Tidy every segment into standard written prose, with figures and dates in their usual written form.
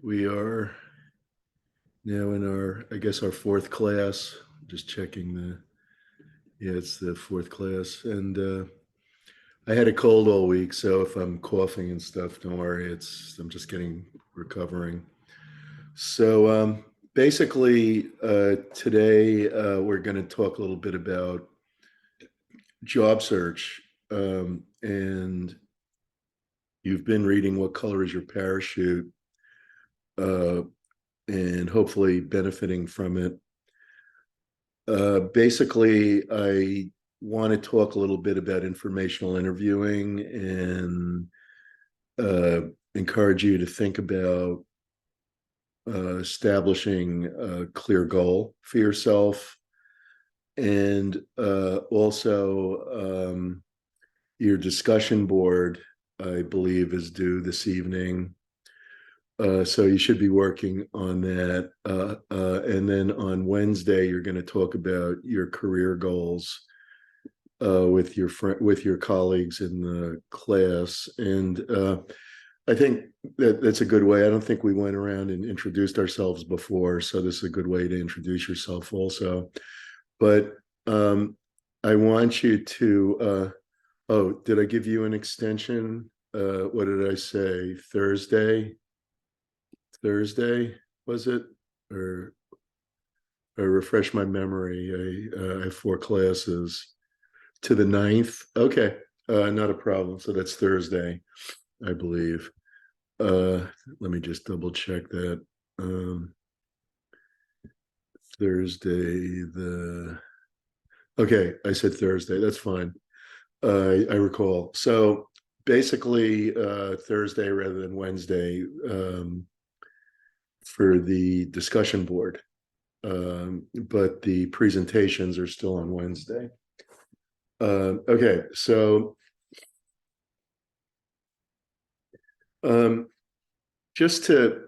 We are now in I guess, our fourth class. Just checking yeah, it's the fourth class. And I had a cold all week, so if I'm coughing and stuff, don't worry. I'm just recovering. So basically, today we're going to talk a little bit about job search. And you've been reading What Color is Your Parachute? Uh, and hopefully benefiting from it. Basically, I want to talk a little bit about informational interviewing and encourage you to think about establishing a clear goal for yourself. And also, your discussion board, I believe, is due this evening. So you should be working on that. And then on Wednesday, you're going to talk about your career goals with your colleagues in the class. And I think that's a good way. I don't think we went around and introduced ourselves before, so this is a good way to introduce yourself also. But I want you to. Oh, did I give you an extension? What did I say? Thursday, was it? Or refresh my memory. I have four classes to the 9th. Okay, not a problem. So that's Thursday, I believe. Let me just double check that. Thursday, okay, I said Thursday. That's fine. I recall. So basically, Thursday rather than Wednesday, for the discussion board. But the presentations are still on Wednesday. Okay, so just to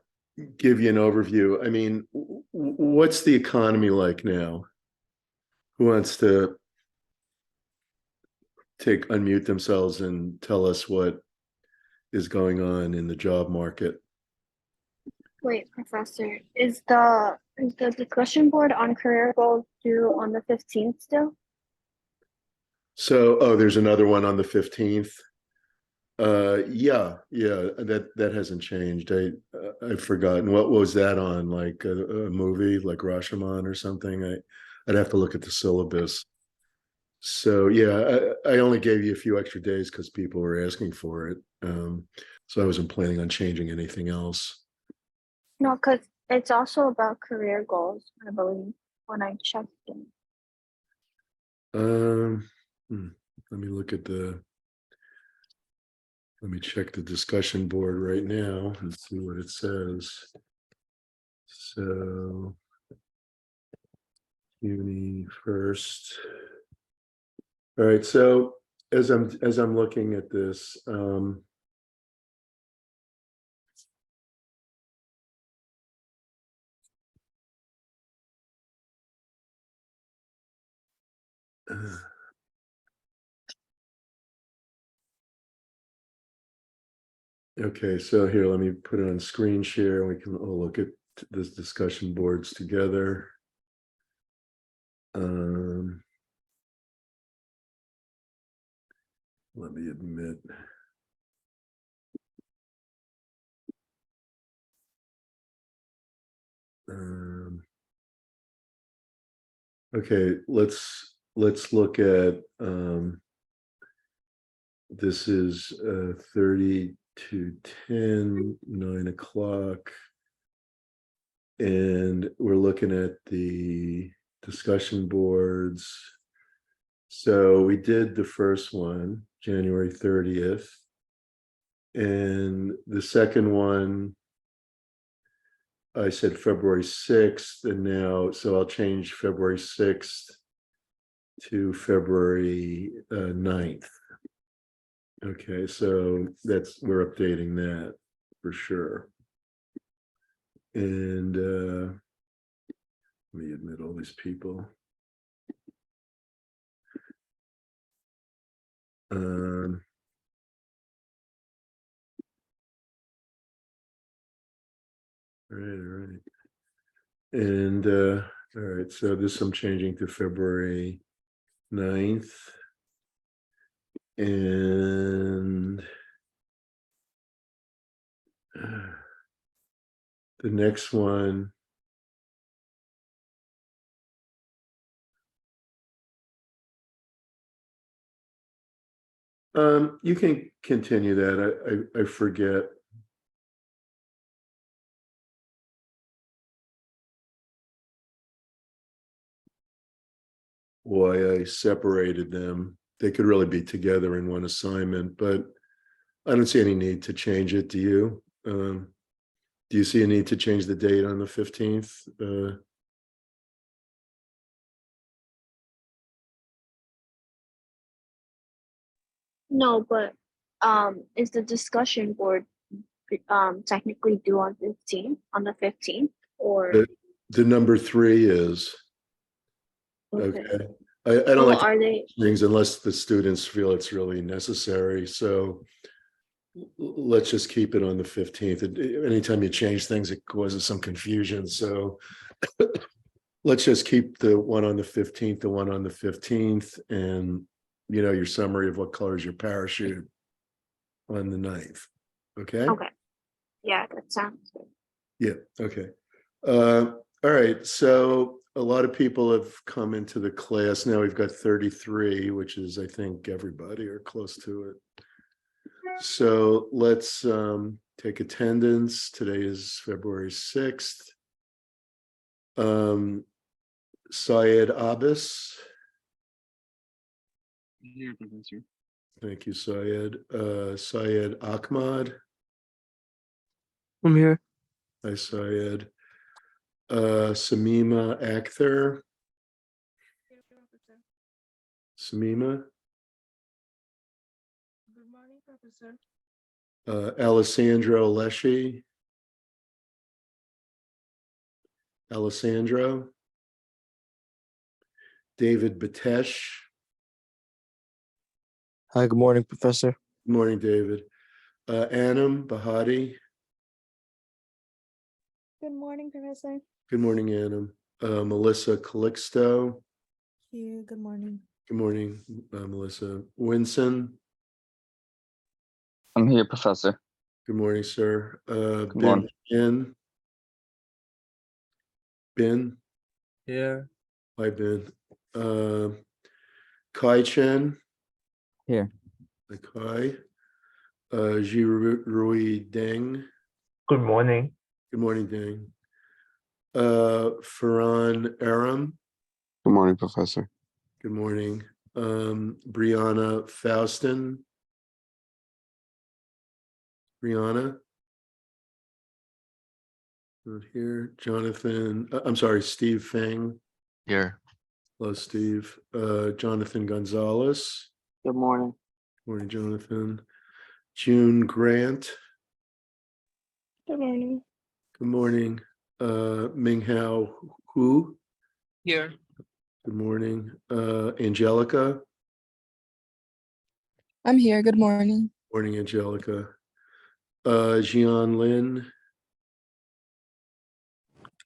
give you an overview, I mean, what's the economy like now? Who wants to unmute themselves and tell us what is going on in the job market? Wait, Professor, is the discussion board on career goals due on the 15th still? So, there's another one on the 15th. Yeah, that hasn't changed. I've forgotten. What was that on? Like a movie, like Rashomon or something? I'd have to look at the syllabus. So yeah, I only gave you a few extra days because people were asking for it. So I wasn't planning on changing anything else. No, because it's also about career goals, I believe, when I checked in. Um, let me let me check the discussion board right now and see what it says. So, Uni first. All right. So as I'm looking at this, okay, so here, let me put it on screen share. We can all look at this discussion boards together. Let me admit. Okay, let's look at this is 30 to 10, 9 o'clock. And we're looking at the discussion boards. So we did the first one, January 30th. And the second one, I said February 6th, and now, so I'll change February 6th to February 9th. Okay, so we're updating that for sure. And let me admit all these people. And all right, so this I'm changing to February 9th. And the next one, you can continue that. I forget. Why I separated them. They could really be together in one assignment, but I don't see any need to change it. Do you? Do you see a need to change the date on the 15th? No, but is the discussion board technically due on the 15th or The number 3 is okay. okay. I don't Well, like are they things unless the students feel it's really necessary. So let's just keep it on the 15th. Anytime you change things, it causes some confusion. So let's just keep the one on the 15th, the one on the 15th, and your summary of what colors your parachute on the 9th. Okay. okay? Yeah, that sounds good. Yeah. Okay. All right. So a lot of people have come into the class. Now we've got 33, which is, I think, everybody or close to it. So let's take attendance. Today is February 6th. Syed Abbas. Here, Professor. Thank you, Syed. Syed Ahmad. I'm here. Hi, Syed. Samima Akhtar. Samima. Good morning, Professor. Alessandro Lesci. Alessandro. David Batesh. Hi, good morning, Professor. Good morning, David. Anam Bahati. Good morning, Professor. Good morning, Anam. Melissa Calixto. Here, good morning. Good morning, Melissa. Winson. I'm here, Professor. Good morning, sir. Good Ben morning. Chin. Ben. Here. Hi, Ben. Kai Chen. Here. Hi, Kai. Ji Rui Deng. Good morning. Good morning, Deng. Farhan Aram. Good morning, Professor. Good morning. Brianna Faustin. Brianna. Not here. Jonathan. I'm sorry, Steve Fang. Here. Hello, Steve. Jonathan Gonzalez. Good morning. Morning, Jonathan. June Grant. Good morning. Good morning. Ming Hao Hu. Here. Good morning. Angelica. I'm here. Good morning. Morning, Angelica. Jian Lin.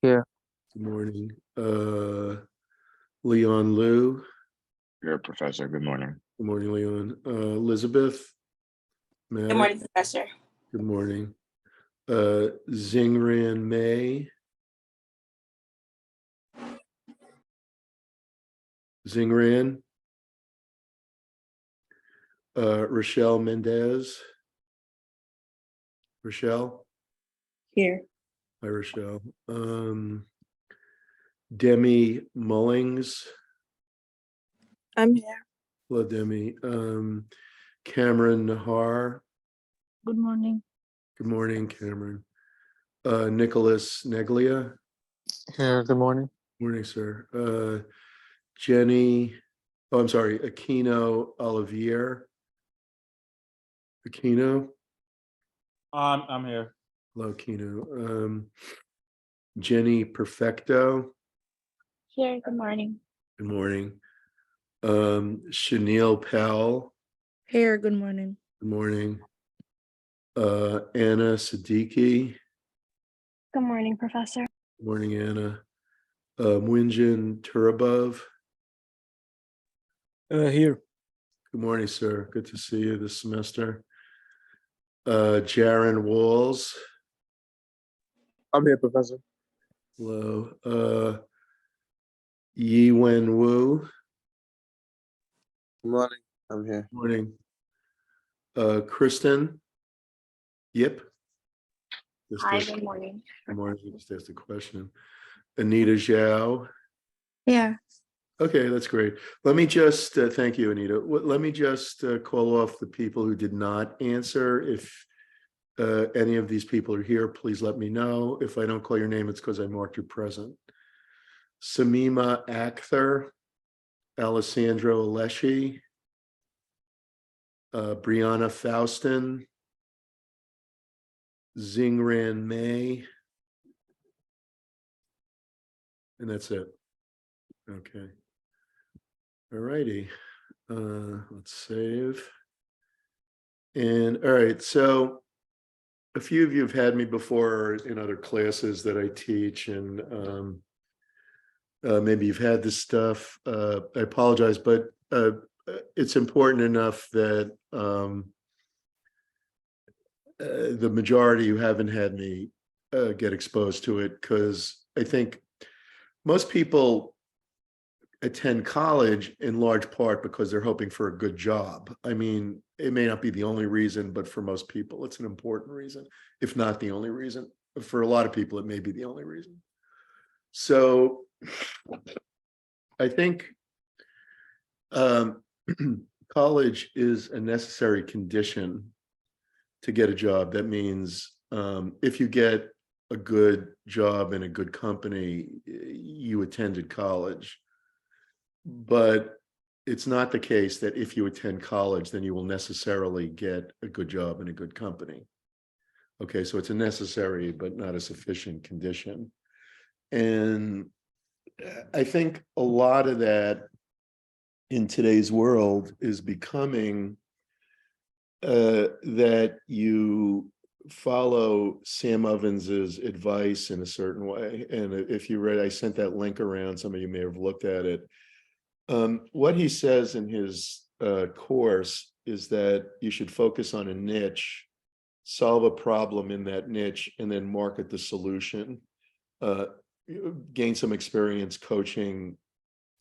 Here. Good morning. Leon Liu. Here, Professor. Good morning. Good morning, Leon. Elizabeth. Maddox. Good morning, Professor. Good morning. Zingran May. Zingran. Rochelle Mendez. Rochelle. Here. Hi, Rochelle. Demi Mullings. I'm here. Hello, Demi. Cameron Nahar. Good morning. Good morning, Cameron. Nicholas Neglia. Here. Good morning. Morning, sir. Jenny. Oh, I'm sorry. Aquino Olivier. Aquino. I'm here. Hello, Aquino. Jenny Perfecto. Here, good morning. Good morning. Chanel Powell. Here, good morning. Good morning. Anna Siddiqui. Good morning, Professor. Good morning, Anna. Munjin Turabov. Here. Good morning, sir. Good to see you this semester. Jaron Walls. I'm here, Professor. Hello. Yi Wen Wu. Good morning. I'm here. Morning. Kristen. Yep. Hi, good morning. Good morning. Just asked a question. Anita Zhao. Yeah. Okay, that's great. Let me just thank you, Anita. Let me just call off the people who did not answer. If any of these people are here, please let me know. If I don't call your name, it's because I marked you present. Samima Akhtar, Alessandro Alessi, Brianna Faustin, Zingran May, and that's it. Okay. All righty. Let's save. And all right, so a few of you have had me before in other classes that I teach, and maybe you've had this stuff. I apologize, but it's important enough that the majority who haven't had me get exposed to it, because I think most people attend college in large part because they're hoping for a good job. I mean, it may not be the only reason, but for most people, it's an important reason, if not the only reason. For a lot of people, it may be the only reason. So I think college is a necessary condition to get a job. That means if you get a good job in a good company, you attended college. But it's not the case that if you attend college, then you will necessarily get a good job in a good company. Okay, so it's a necessary but not a sufficient condition. And I think a lot of that in today's world is becoming that you follow Sam Ovins's advice in a certain way. And if you read, I sent that link around, some of you may have looked at it. What he says in his course is that you should focus on a niche, solve a problem in that niche, and then market the solution. Gain some experience coaching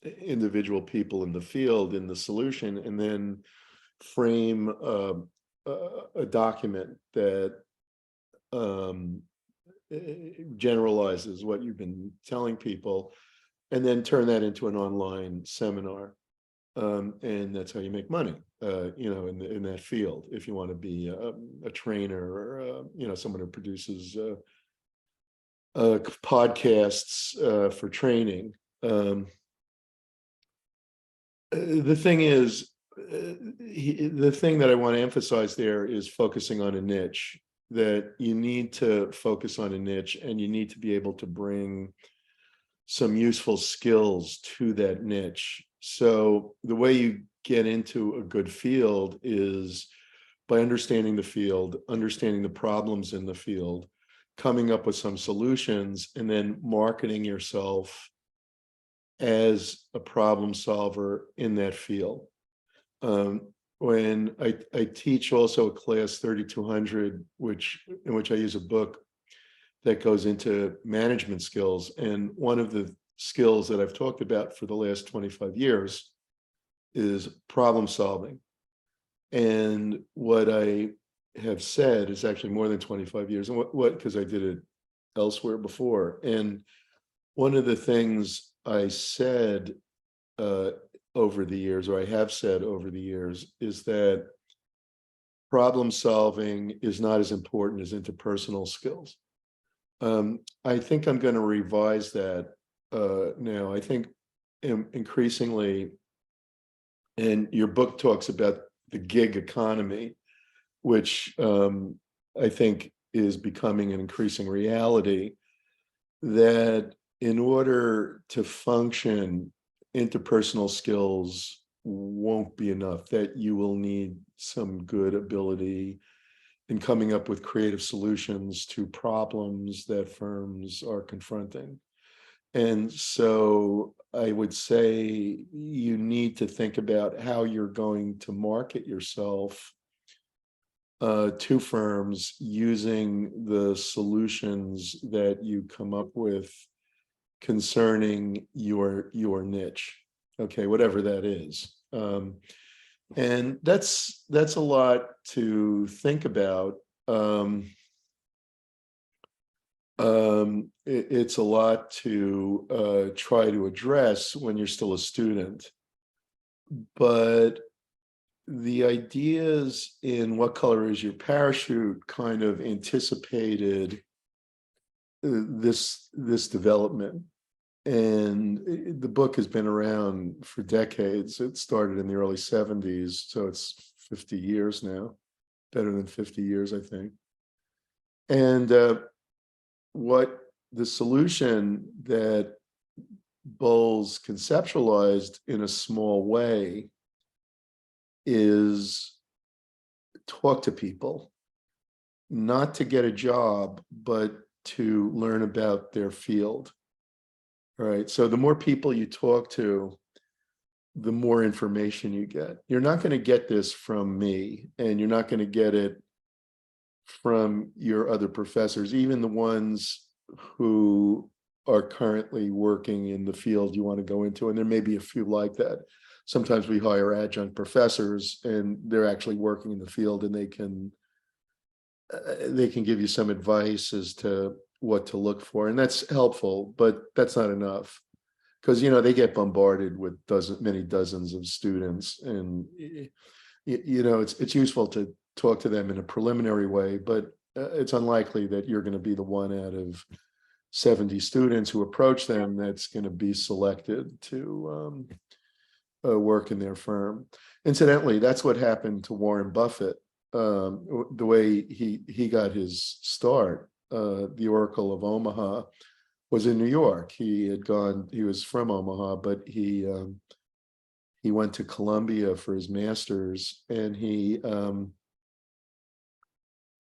individual people in the field in the solution, and then frame a document that generalizes what you've been telling people, and then turn that into an online seminar. And that's how you make money, in that field. If you want to be a trainer or, someone who produces podcasts for training. The thing is, the thing that I want to emphasize there is focusing on a niche, that you need to focus on a niche and you need to be able to bring some useful skills to that niche. So the way you get into a good field is by understanding the field, understanding the problems in the field, coming up with some solutions, and then marketing yourself as a problem solver in that field. When I teach also a class 3200, in which I use a book that goes into management skills. And one of the skills that I've talked about for the last 25 years is problem solving. And what I have said is actually more than 25 years, and what because I did it elsewhere before. And one of the things I said over the years, or I have said over the years, is that problem solving is not as important as interpersonal skills. I think I'm going to revise that now. I think increasingly, and your book talks about the gig economy, which I think is becoming an increasing reality, that in order to function, interpersonal skills won't be enough, that you will need some good ability in coming up with creative solutions to problems that firms are confronting. And so I would say you need to think about how you're going to market yourself to firms using the solutions that you come up with concerning your niche, okay, whatever that is. And that's a lot to think about. It's a lot to try to address when you're still a student, but the ideas in What Color Is Your Parachute kind of anticipated this development. And the book has been around for decades. It started in the early 70s, so it's 50 years now, better than 50 years, I think. And what the solution that Bowles conceptualized in a small way is talk to people, not to get a job, but to learn about their field. All right. So the more people you talk to, the more information you get. You're not going to get this from me, and you're not going to get it from your other professors, even the ones who are currently working in the field you want to go into. And there may be a few like that. Sometimes we hire adjunct professors and they're actually working in the field, and they can give you some advice as to what to look for. And that's helpful, but that's not enough, because, they get bombarded with many dozens of students, and, it's useful to talk to them in a preliminary way, but it's unlikely that you're going to be the one out of 70 students who approach them that's going to be selected to work in their firm. Incidentally, that's what happened to Warren Buffett. The way he got his start, the Oracle of Omaha, was in New York. He was from Omaha, but he went to Columbia for his master's, and he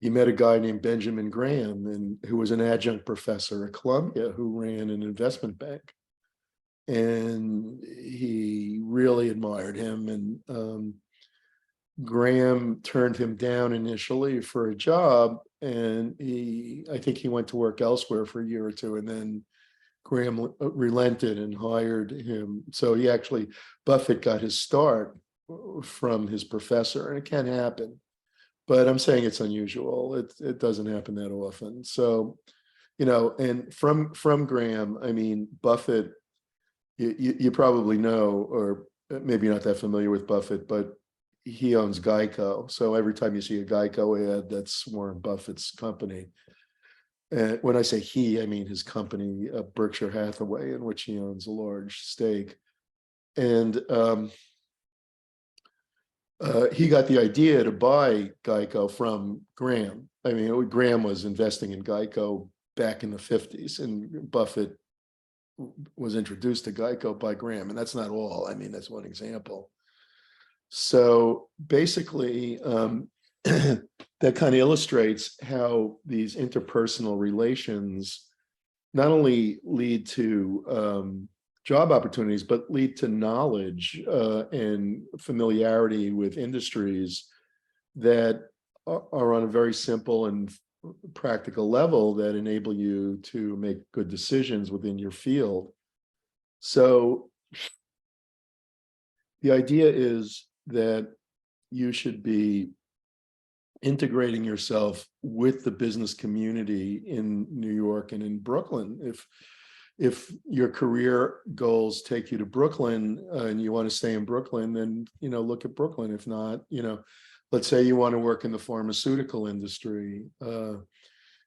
met a guy named Benjamin Graham, who was an adjunct professor at Columbia, who ran an investment bank. And he really admired him, and Graham turned him down initially for a job, and I think he went to work elsewhere for a year or two, and then Graham relented and hired him. So Buffett got his start from his professor, and it can happen, but I'm saying it's unusual. It doesn't happen that often. So, and from Graham, I mean, Buffett, you probably know, or maybe you're not that familiar with Buffett, but he owns Geico. So every time you see a Geico ad, that's Warren Buffett's company. And when I say he, I mean his company, Berkshire Hathaway, in which he owns a large stake. And he got the idea to buy Geico from Graham. I mean, Graham was investing in Geico back in the 50s, and Buffett was introduced to Geico by Graham. And that's not all. I mean, that's one example. So basically, that kind of illustrates how these interpersonal relations not only lead to job opportunities, but lead to knowledge and familiarity with industries that are on a very simple and practical level that enable you to make good decisions within your field. So the idea is that you should be integrating yourself with the business community in New York and in Brooklyn. If your career goals take you to Brooklyn and you want to stay in Brooklyn, then look at Brooklyn. If not, let's say you want to work in the pharmaceutical industry.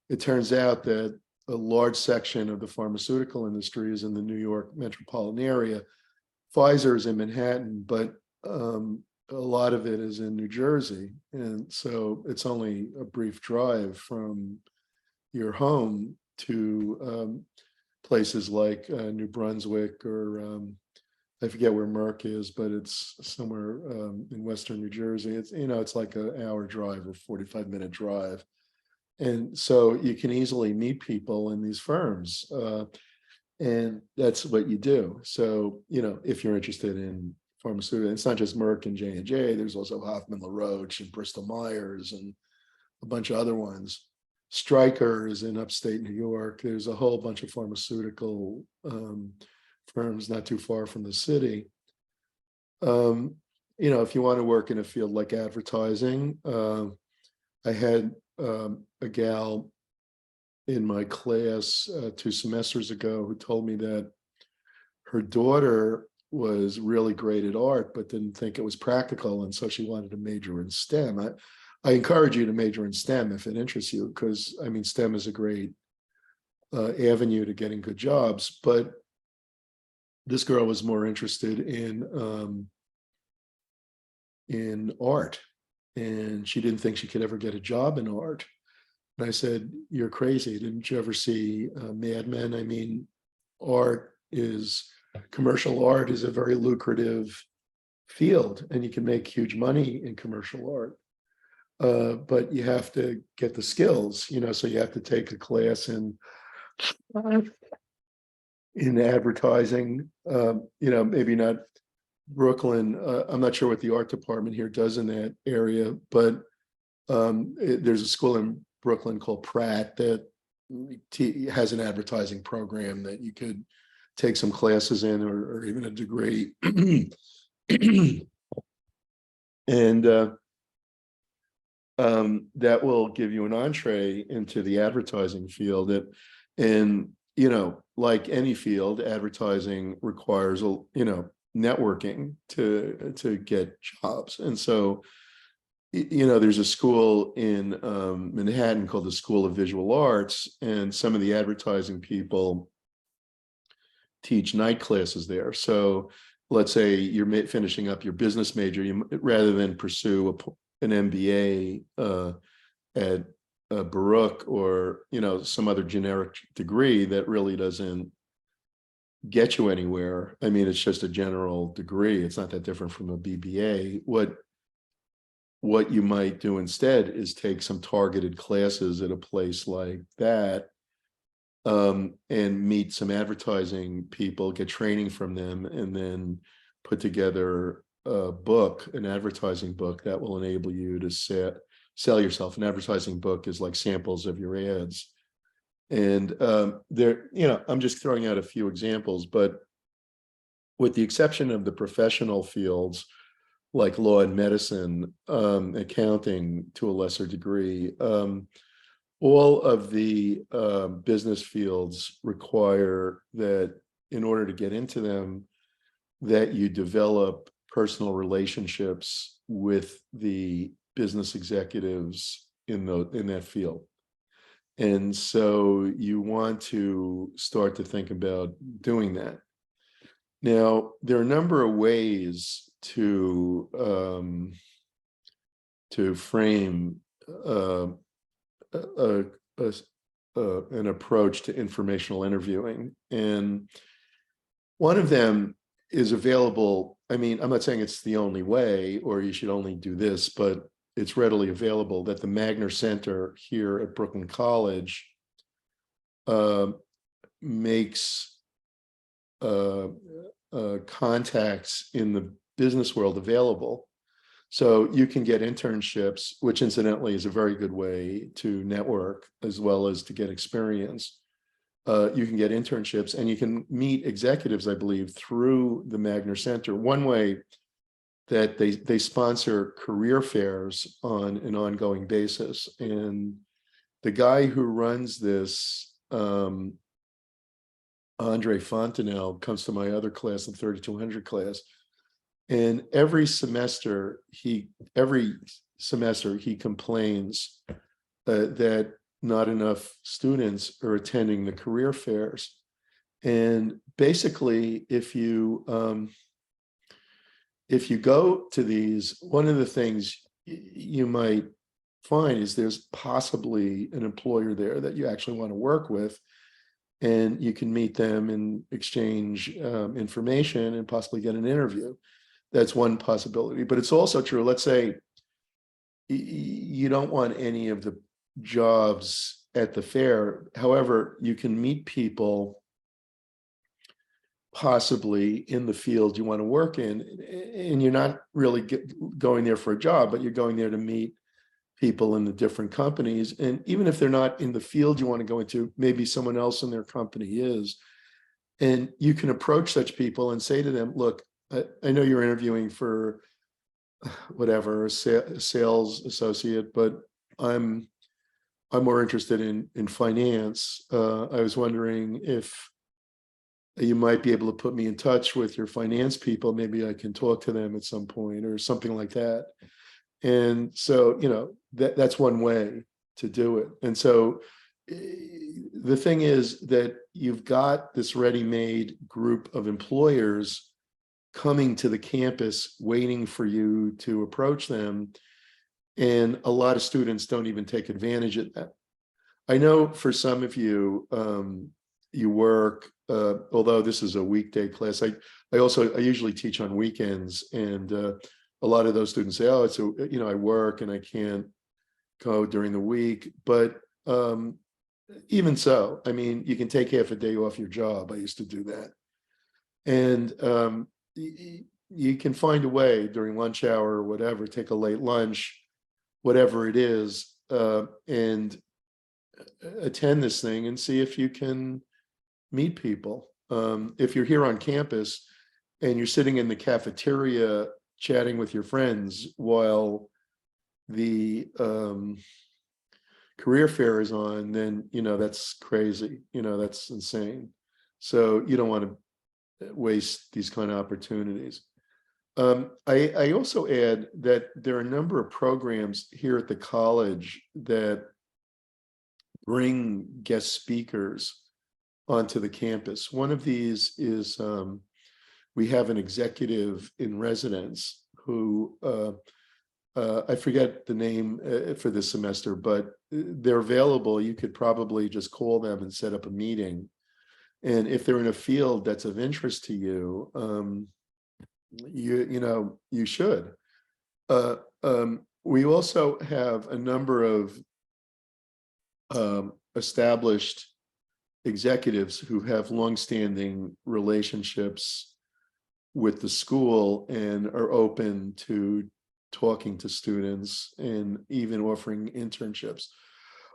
It turns out that a large section of the pharmaceutical industry is in the New York metropolitan area. Pfizer is in Manhattan, but a lot of it is in New Jersey. And so it's only a brief drive from your home to places like New Brunswick, or I forget where Merck is, but it's somewhere in Western New Jersey. It's like an hour drive or 45-minute drive. And so you can easily meet people in these firms. And that's what you do. So, if you're interested in pharmaceutical, it's not just Merck and J&J, there's also Hoffman LaRoche and Bristol Myers and a bunch of other ones. Stryker is in upstate New York. There's a whole bunch of pharmaceutical firms not too far from the city. If you want to work in a field like advertising, I had a gal in my class 2 semesters ago who told me that her daughter was really great at art, but didn't think it was practical. And so she wanted to major in STEM. I encourage you to major in STEM if it interests you, because STEM is a great avenue to getting good jobs. But this girl was more interested in art, and she didn't think she could ever get a job in art. And I said, "You're crazy. Didn't you ever see Mad Men? Commercial art is a very lucrative field, and you can make huge money in commercial art. But you have to get the skills, so you have to take a class in advertising, maybe not Brooklyn. I'm not sure what the art department here does in that area, but there's a school in Brooklyn called Pratt that has an advertising program that you could take some classes in, or even a degree. And that will give you an entree into the advertising field. And like any field, advertising requires networking to get jobs. And so there's a school in Manhattan called the School of Visual Arts, and some of the advertising people teach night classes there. So let's say you're finishing up your business major, rather than pursue an MBA at Baruch or some other generic degree that really doesn't get you anywhere. It's just a general degree. It's not that different from a BBA. What you might do instead is take some targeted classes at a place like that, and meet some advertising people, get training from them, and then put together an advertising book that will enable you to sell yourself. An advertising book is like samples of your ads. And I'm just throwing out a few examples, but with the exception of the professional fields like law and medicine, accounting to a lesser degree, all of the business fields require that in order to get into them, that you develop personal relationships with the business executives in that field. And so you want to start to think about doing that. Now, there are a number of ways to frame an approach to informational interviewing. And one of them is available. I'm not saying it's the only way, or you should only do this, but it's readily available, that the Magner Center here at Brooklyn College makes contacts in the business world available. So you can get internships, which incidentally is a very good way to network as well as to get experience. You can get internships, and you can meet executives, I believe, through the Magner Center. One way that they sponsor career fairs on an ongoing basis. And the guy who runs this, Andre Fontenelle, comes to my other class, the 3200 class. And every semester he complains that not enough students are attending the career fairs. And basically, if you go to these, one of the things you might find is there's possibly an employer there that you actually want to work with, and you can meet them and exchange information and possibly get an interview. That's one possibility. But it's also true, let's say you don't want any of the jobs at the fair. However, you can meet people possibly in the field you want to work in, and you're not really going there for a job, but you're going there to meet people in the different companies. And even if they're not in the field you want to go into, maybe someone else in their company is. And you can approach such people and say to them, look, I know you're interviewing for whatever, a sales associate, but I'm more interested in finance. I was wondering if you might be able to put me in touch with your finance people. Maybe I can talk to them at some point or something like that. And so, that's one way to do it. And so the thing is that you've got this ready-made group of employers coming to the campus waiting for you to approach them. And a lot of students don't even take advantage of that. I know for some of you, you work, although this is a weekday class, I usually teach on weekends, and a lot of those students say, oh, I work and I can't go during the week. But even so, I mean, you can take half a day off your job. I used to do that. And you can find a way during lunch hour or whatever, take a late lunch, whatever it is, and attend this thing and see if you can meet people. If you're here on campus and you're sitting in the cafeteria chatting with your friends while the career fair is on, then that's crazy. That's insane. So you don't want to waste these kind of opportunities. I also add that there are a number of programs here at the college that bring guest speakers onto the campus. One of these is we have an executive in residence who I forget the name for this semester, but they're available. You could probably just call them and set up a meeting. And if they're in a field that's of interest to you, you should. We also have a number of established executives who have longstanding relationships with the school and are open to talking to students and even offering internships.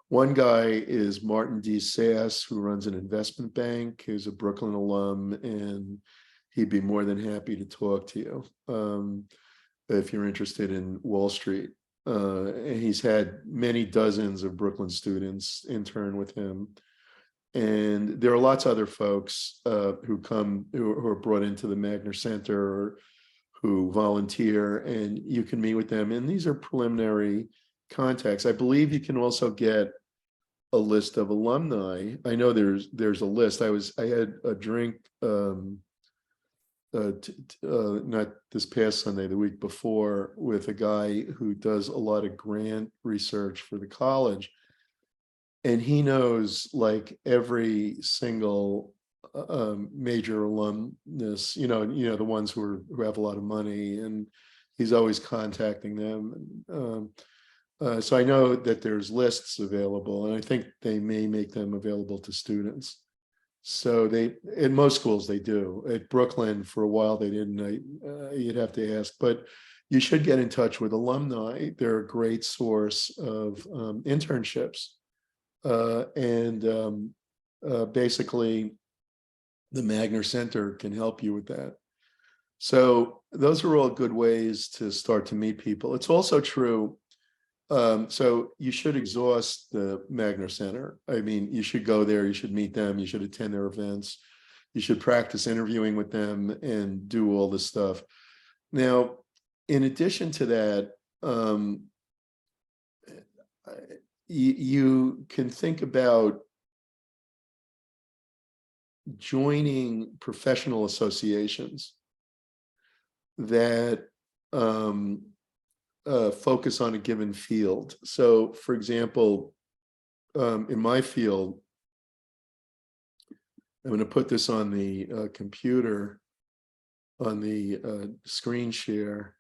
One guy is Martin D. Sass, who runs an investment bank, who's a Brooklyn alum, and he'd be more than happy to talk to you if you're interested in Wall Street. And he's had many dozens of Brooklyn students intern with him. And there are lots of other folks who are brought into the Magner Center or who volunteer, and you can meet with them. And these are preliminary contacts. I believe you can also get a list of alumni. I know there's a list. I had a drink not this past Sunday, the week before, with a guy who does a lot of grant research for the college, and he knows like every single major alumnus, the ones who have a lot of money, and he's always contacting them. So I know that there's lists available, and I think they may make them available to students. So in most schools they do. At Brooklyn, for a while they didn't. You'd have to ask, but you should get in touch with alumni. They're a great source of internships, and basically the Magner Center can help you with that. So those are all good ways to start to meet people. It's also true. So you should exhaust the Magner Center. I mean, you should go there, you should meet them, you should attend their events, you should practice interviewing with them and do all this stuff. Now, in addition to that, you can think about joining professional associations that focus on a given field. So, for example, in my field, I'm going to put this on the computer, on the screen share.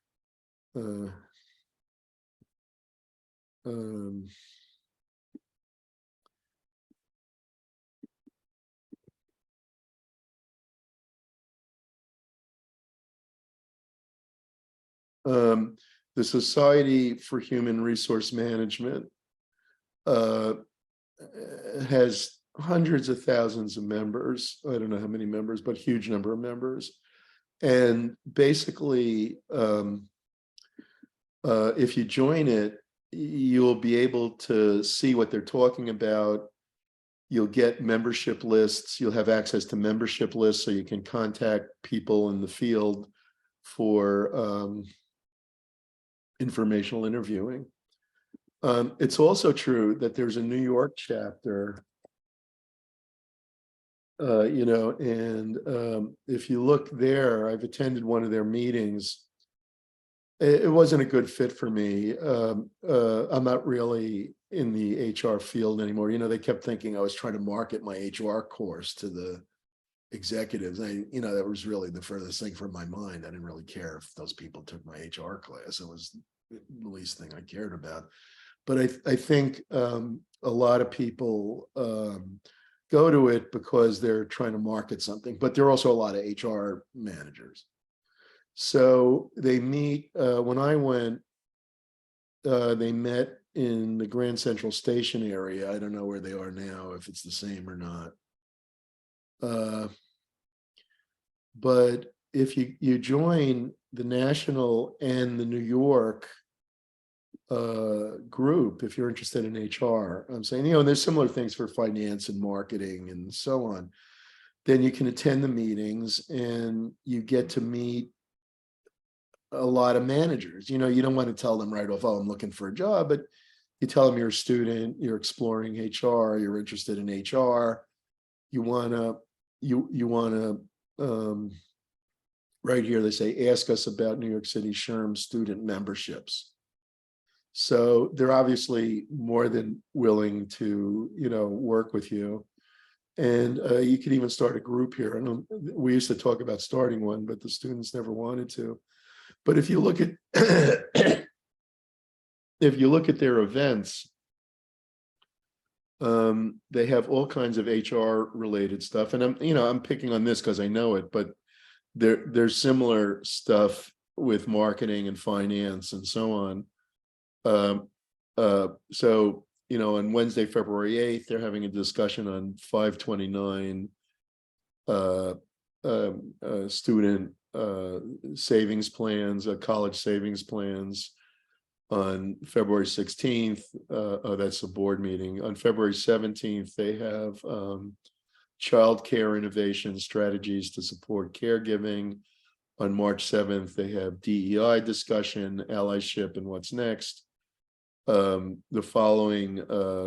The Society for Human Resource Management has hundreds of thousands of members. I don't know how many members, but huge number of members. And basically, if you join it, you'll be able to see what they're talking about. You'll get membership lists. You'll have access to membership lists so you can contact people in the field for informational interviewing. It's also true that there's a New York chapter, and if you look there, I've attended one of their meetings. It wasn't a good fit for me. I'm not really in the HR field anymore. They kept thinking I was trying to market my HR course to the executives. That was really the furthest thing from my mind. I didn't really care if those people took my HR class. It was the least thing I cared about. But I think a lot of people go to it because they're trying to market something, but there are also a lot of HR managers. So they meet, when I went, they met in the Grand Central Station area. I don't know where they are now, if it's the same or not. But if you join the national and the New York group, if you're interested in HR, I'm saying, and there's similar things for finance and marketing and so on, then you can attend the meetings and you get to meet a lot of managers. You don't want to tell them right off, oh, I'm looking for a job, but you tell them you're a student, you're exploring HR, you're interested in HR, you want to right here they say, ask us about New York City SHRM student memberships. So they're obviously more than willing to, work with you. And you can even start a group here. We used to talk about starting one, but the students never wanted to. But if you look at their events, they have all kinds of HR related stuff. And I'm picking on this because I know it, but there's similar stuff with marketing and finance and so on. So, on Wednesday, February 8th, they're having a discussion on 529 student savings plans, college savings plans. On February 16th, that's a board meeting. On February 17th, they have child care innovation strategies to support caregiving. On March 7th, they have DEI discussion, allyship, and what's next. The following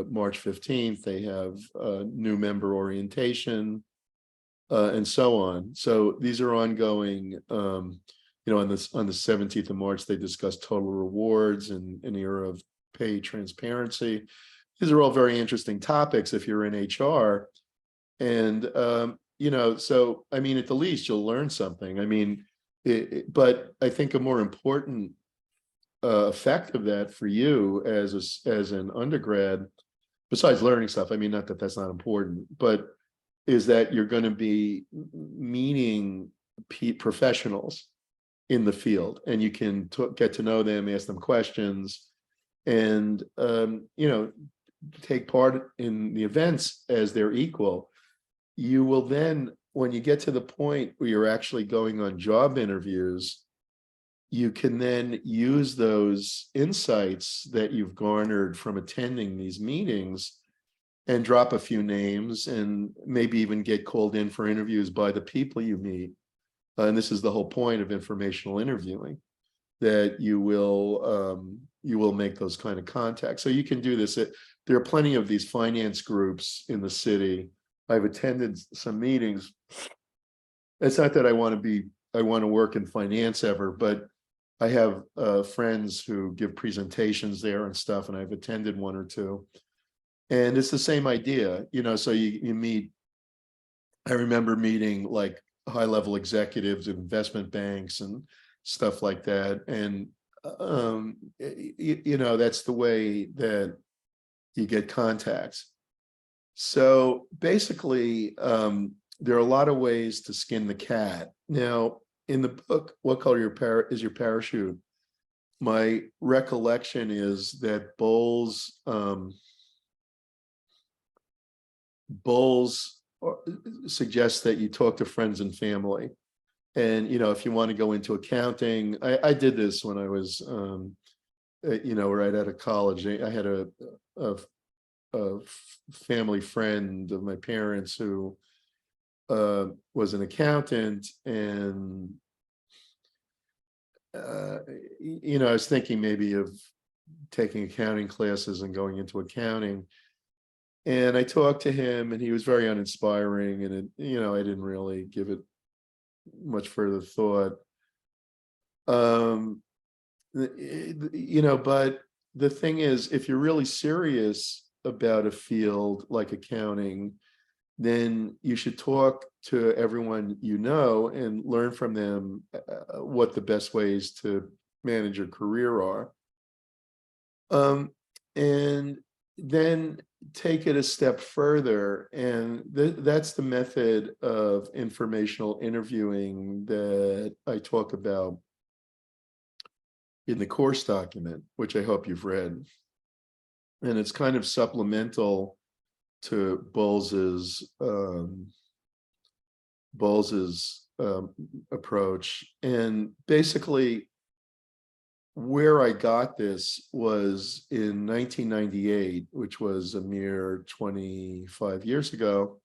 March 15th, they have new member orientation, and so on. So these are ongoing. On the 17th of March, they discuss total rewards and an era of pay transparency. These are all very interesting topics if you're in HR. And so at the least you'll learn something. But I think a more important effect of that for you as an undergrad, besides learning stuff, not that that's not important, but is that you're going to be meeting professionals in the field, and you can get to know them, ask them questions, and take part in the events as their equal. You will then, when you get to the point where you're actually going on job interviews, you can then use those insights that you've garnered from attending these meetings and drop a few names and maybe even get called in for interviews by the people you meet. And this is the whole point of informational interviewing, that you will make those kind of contacts. So you can do this. There are plenty of these finance groups in the city. I've attended some meetings. It's not that I want to work in finance ever, but I have friends who give presentations there and stuff, and I've attended one or two. And it's the same idea, so you meet, I remember meeting like high-level executives of investment banks and stuff like that. And, that's the way that you get contacts. So basically, there are a lot of ways to skin the cat. Now, in the book, What Color is Your Parachute? my recollection is that Bowles suggests that you talk to friends and family. And, if you want to go into accounting, I did this when I was, right out of college. I had a family friend of my parents who was an accountant, and I was thinking maybe of taking accounting classes and going into accounting. And I talked to him, and he was very uninspiring, and I didn't really give it much further thought. But the thing is, if you're really serious about a field like accounting, then you should talk to everyone and learn from them what the best ways to manage your career are. And then take it a step further, and that's the method of informational interviewing that I talk about in the course document, which I hope you've read. And it's kind of supplemental to Bowles's approach. And basically, where I got this was in 1998, which was a mere 25 years ago.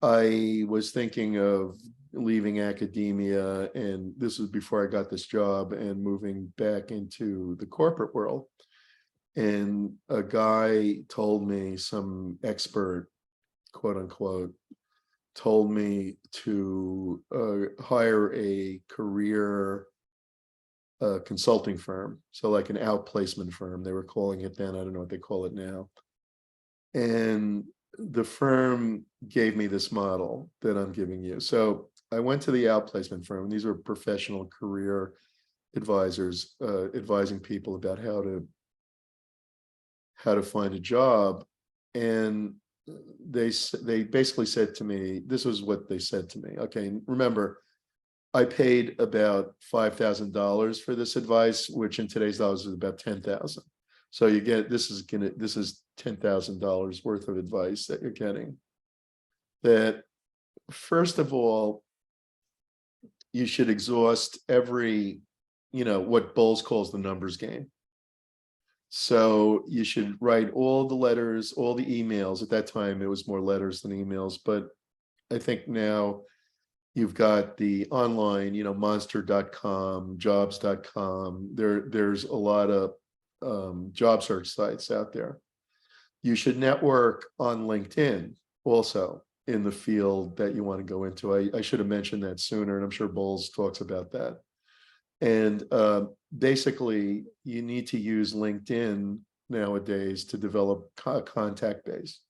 I was thinking of leaving academia, and this was before I got this job, and moving back into the corporate world. And a guy told me, some expert, quote unquote, told me to hire a career consulting firm, so like an outplacement firm, they were calling it then. I don't know what they call it now. And the firm gave me this model that I'm giving you. So I went to the outplacement firm. These were professional career advisors, advising people about how to find a job. And they basically said to me, this was what they said to me. Okay, remember, I paid about $5,000 for this advice, which in today's dollars is about 10,000. So you get, this is $10,000 worth of advice that you're getting. That first of all, you should exhaust every, what Bowles calls the numbers game. So you should write all the letters, all the emails. At that time, it was more letters than emails, but I think now you've got the online, monster.com, jobs.com. There's a lot of job search sites out there. You should network on LinkedIn also in the field that you want to go into. I should have mentioned that sooner, and I'm sure Bowles talks about that. And basically, you need to use LinkedIn nowadays to develop a contact base.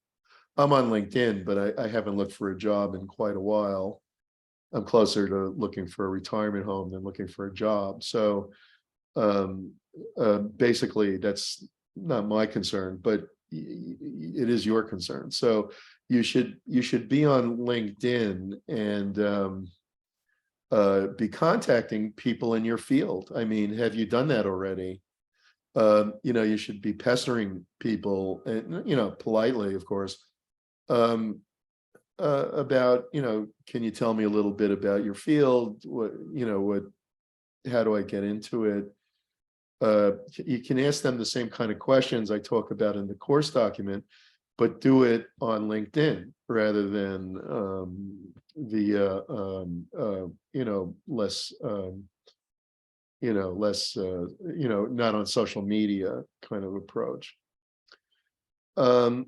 I'm on LinkedIn, but I haven't looked for a job in quite a while. I'm closer to looking for a retirement home than looking for a job. So basically, that's not my concern, but it is your concern. So you should be on LinkedIn and be contacting people in your field. I mean, have you done that already? You should be pestering people, and politely, of course, about, can you tell me a little bit about your field? How do I get into it? You can ask them the same kind of questions I talk about in the course document, but do it on LinkedIn rather than less not on social media kind of approach.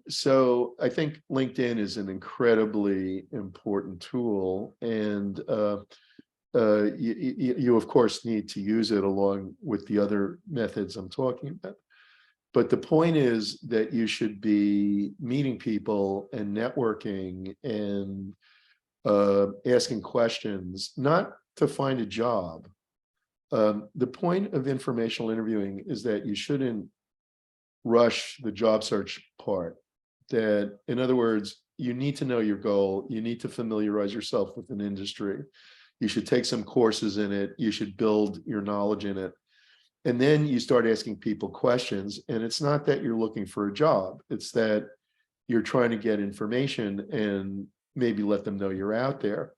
So I think LinkedIn is an incredibly important tool, and you of course need to use it along with the other methods I'm talking about. But the point is that you should be meeting people and networking and asking questions, not to find a job. The point of informational interviewing is that you shouldn't rush the job search part. That, in other words, you need to know your goal. You need to familiarize yourself with an industry. You should take some courses in it. You should build your knowledge in it. And then you start asking people questions, and it's not that you're looking for a job, it's that you're trying to get information and maybe let them know you're out there.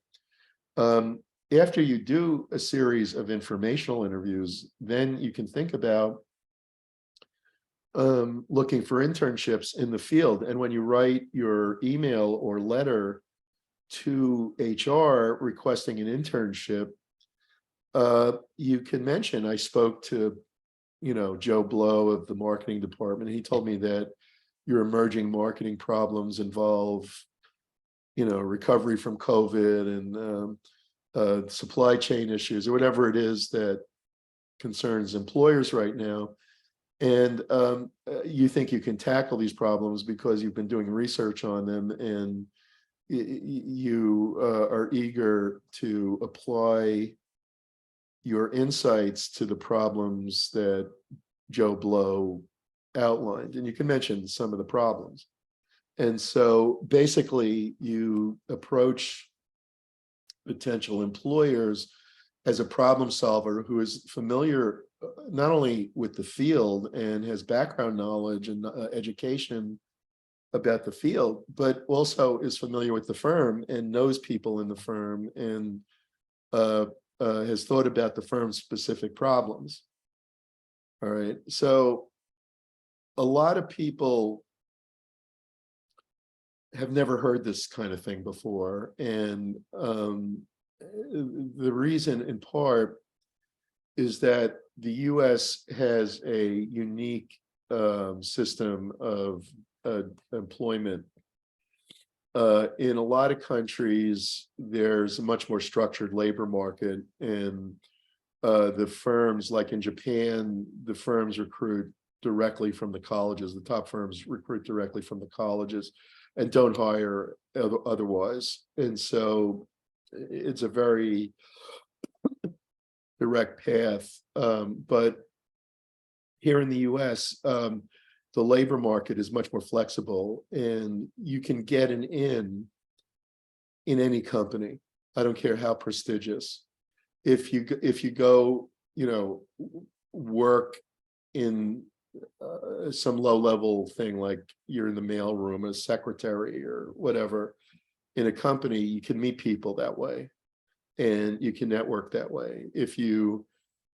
After you do a series of informational interviews, then you can think about looking for internships in the field. And when you write your email or letter to HR requesting an internship, you can mention, I spoke to, Joe Blow of the marketing department. He told me that your emerging marketing problems involve, recovery from COVID and supply chain issues or whatever it is that concerns employers right now. And you think you can tackle these problems because you've been doing research on them, and you are eager to apply your insights to the problems that Joe Blow outlined. And you can mention some of the problems. And so basically you approach potential employers as a problem solver who is familiar not only with the field and has background knowledge and education about the field, but also is familiar with the firm and knows people in the firm and has thought about the firm's specific problems. All right. So a lot of people have never heard this kind of thing before. And the reason in part is that the US has a unique system of employment. In a lot of countries, there's a much more structured labor market, and the firms, like in Japan, the firms recruit directly from the colleges. The top firms recruit directly from the colleges and don't hire otherwise. And so it's a very direct path. But here in the US, the labor market is much more flexible, and you can get an in any company. I don't care how prestigious. If you go, work in some low-level thing, like you're in the mailroom, a secretary or whatever, in a company, you can meet people that way, and you can network that way. If you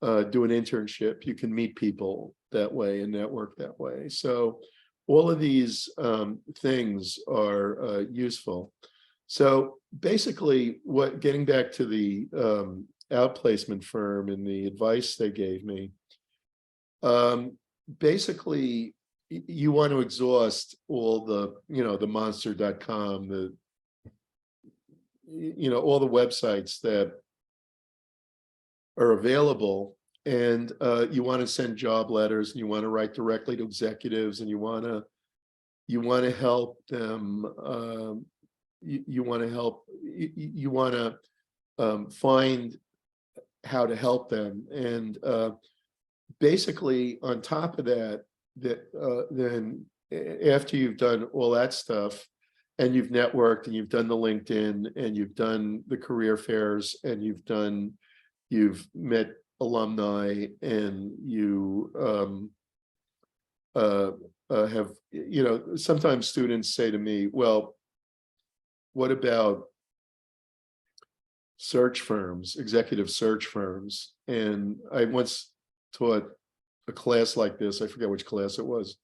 do an internship, you can meet people that way and network that way. So all of these things are useful. So basically, getting back to the outplacement firm and the advice they gave me, basically you want to exhaust all the, the monster.com, all the websites that are available, and you want to send job letters, and you want to write directly to executives, and you want to help them. You want to find how to help them, and basically on top of that, then after you've done all that stuff, and you've networked, and you've done the LinkedIn, and you've done the career fairs, and you've met alumni, and you have, sometimes students say to me, well, what about search firms, executive search firms? And I once taught a class like this. I forget which class it was.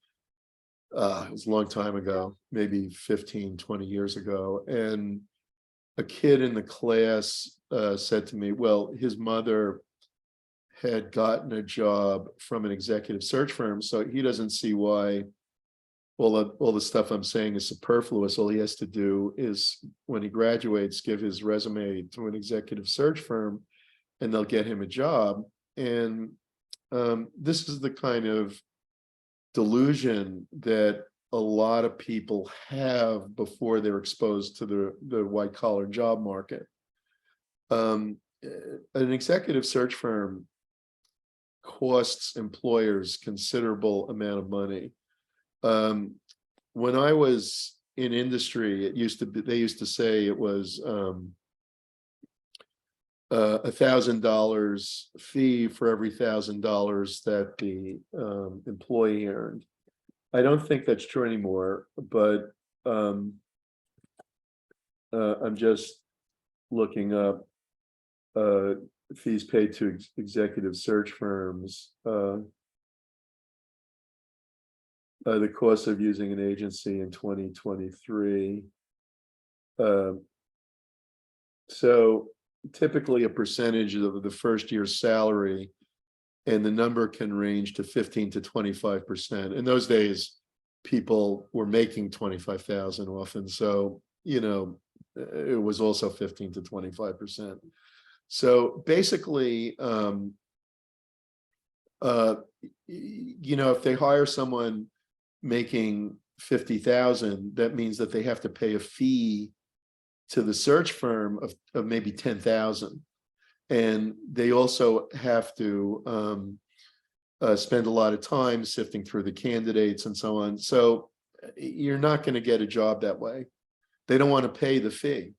It was a long time ago, maybe 15, 20 years ago. And a kid in the class said to me, well, his mother had gotten a job from an executive search firm, so he doesn't see why all the stuff I'm saying is superfluous. All he has to do is, when he graduates, give his resume to an executive search firm, and they'll get him a job. And this is the kind of delusion that a lot of people have before they're exposed to the white collar job market. An executive search firm costs employers considerable amount of money. When I was in industry, they used to say it was $1,000 fee for every $1,000 that the employee earned. I don't think that's true anymore, but I'm just looking up fees paid to executive search firms. The cost of using an agency in 2023. So typically a percentage of the first year's salary, and the number can range to 15 to 25%. In those days, people were making 25,000 often. So, you know, it was also 15 to 25%. So basically, you know, if they hire someone making 50,000, that means that they have to pay a fee to the search firm of maybe 10,000. And they also have to spend a lot of time sifting through the candidates and so on. So you're not going to get a job that way. They don't want to pay the fee.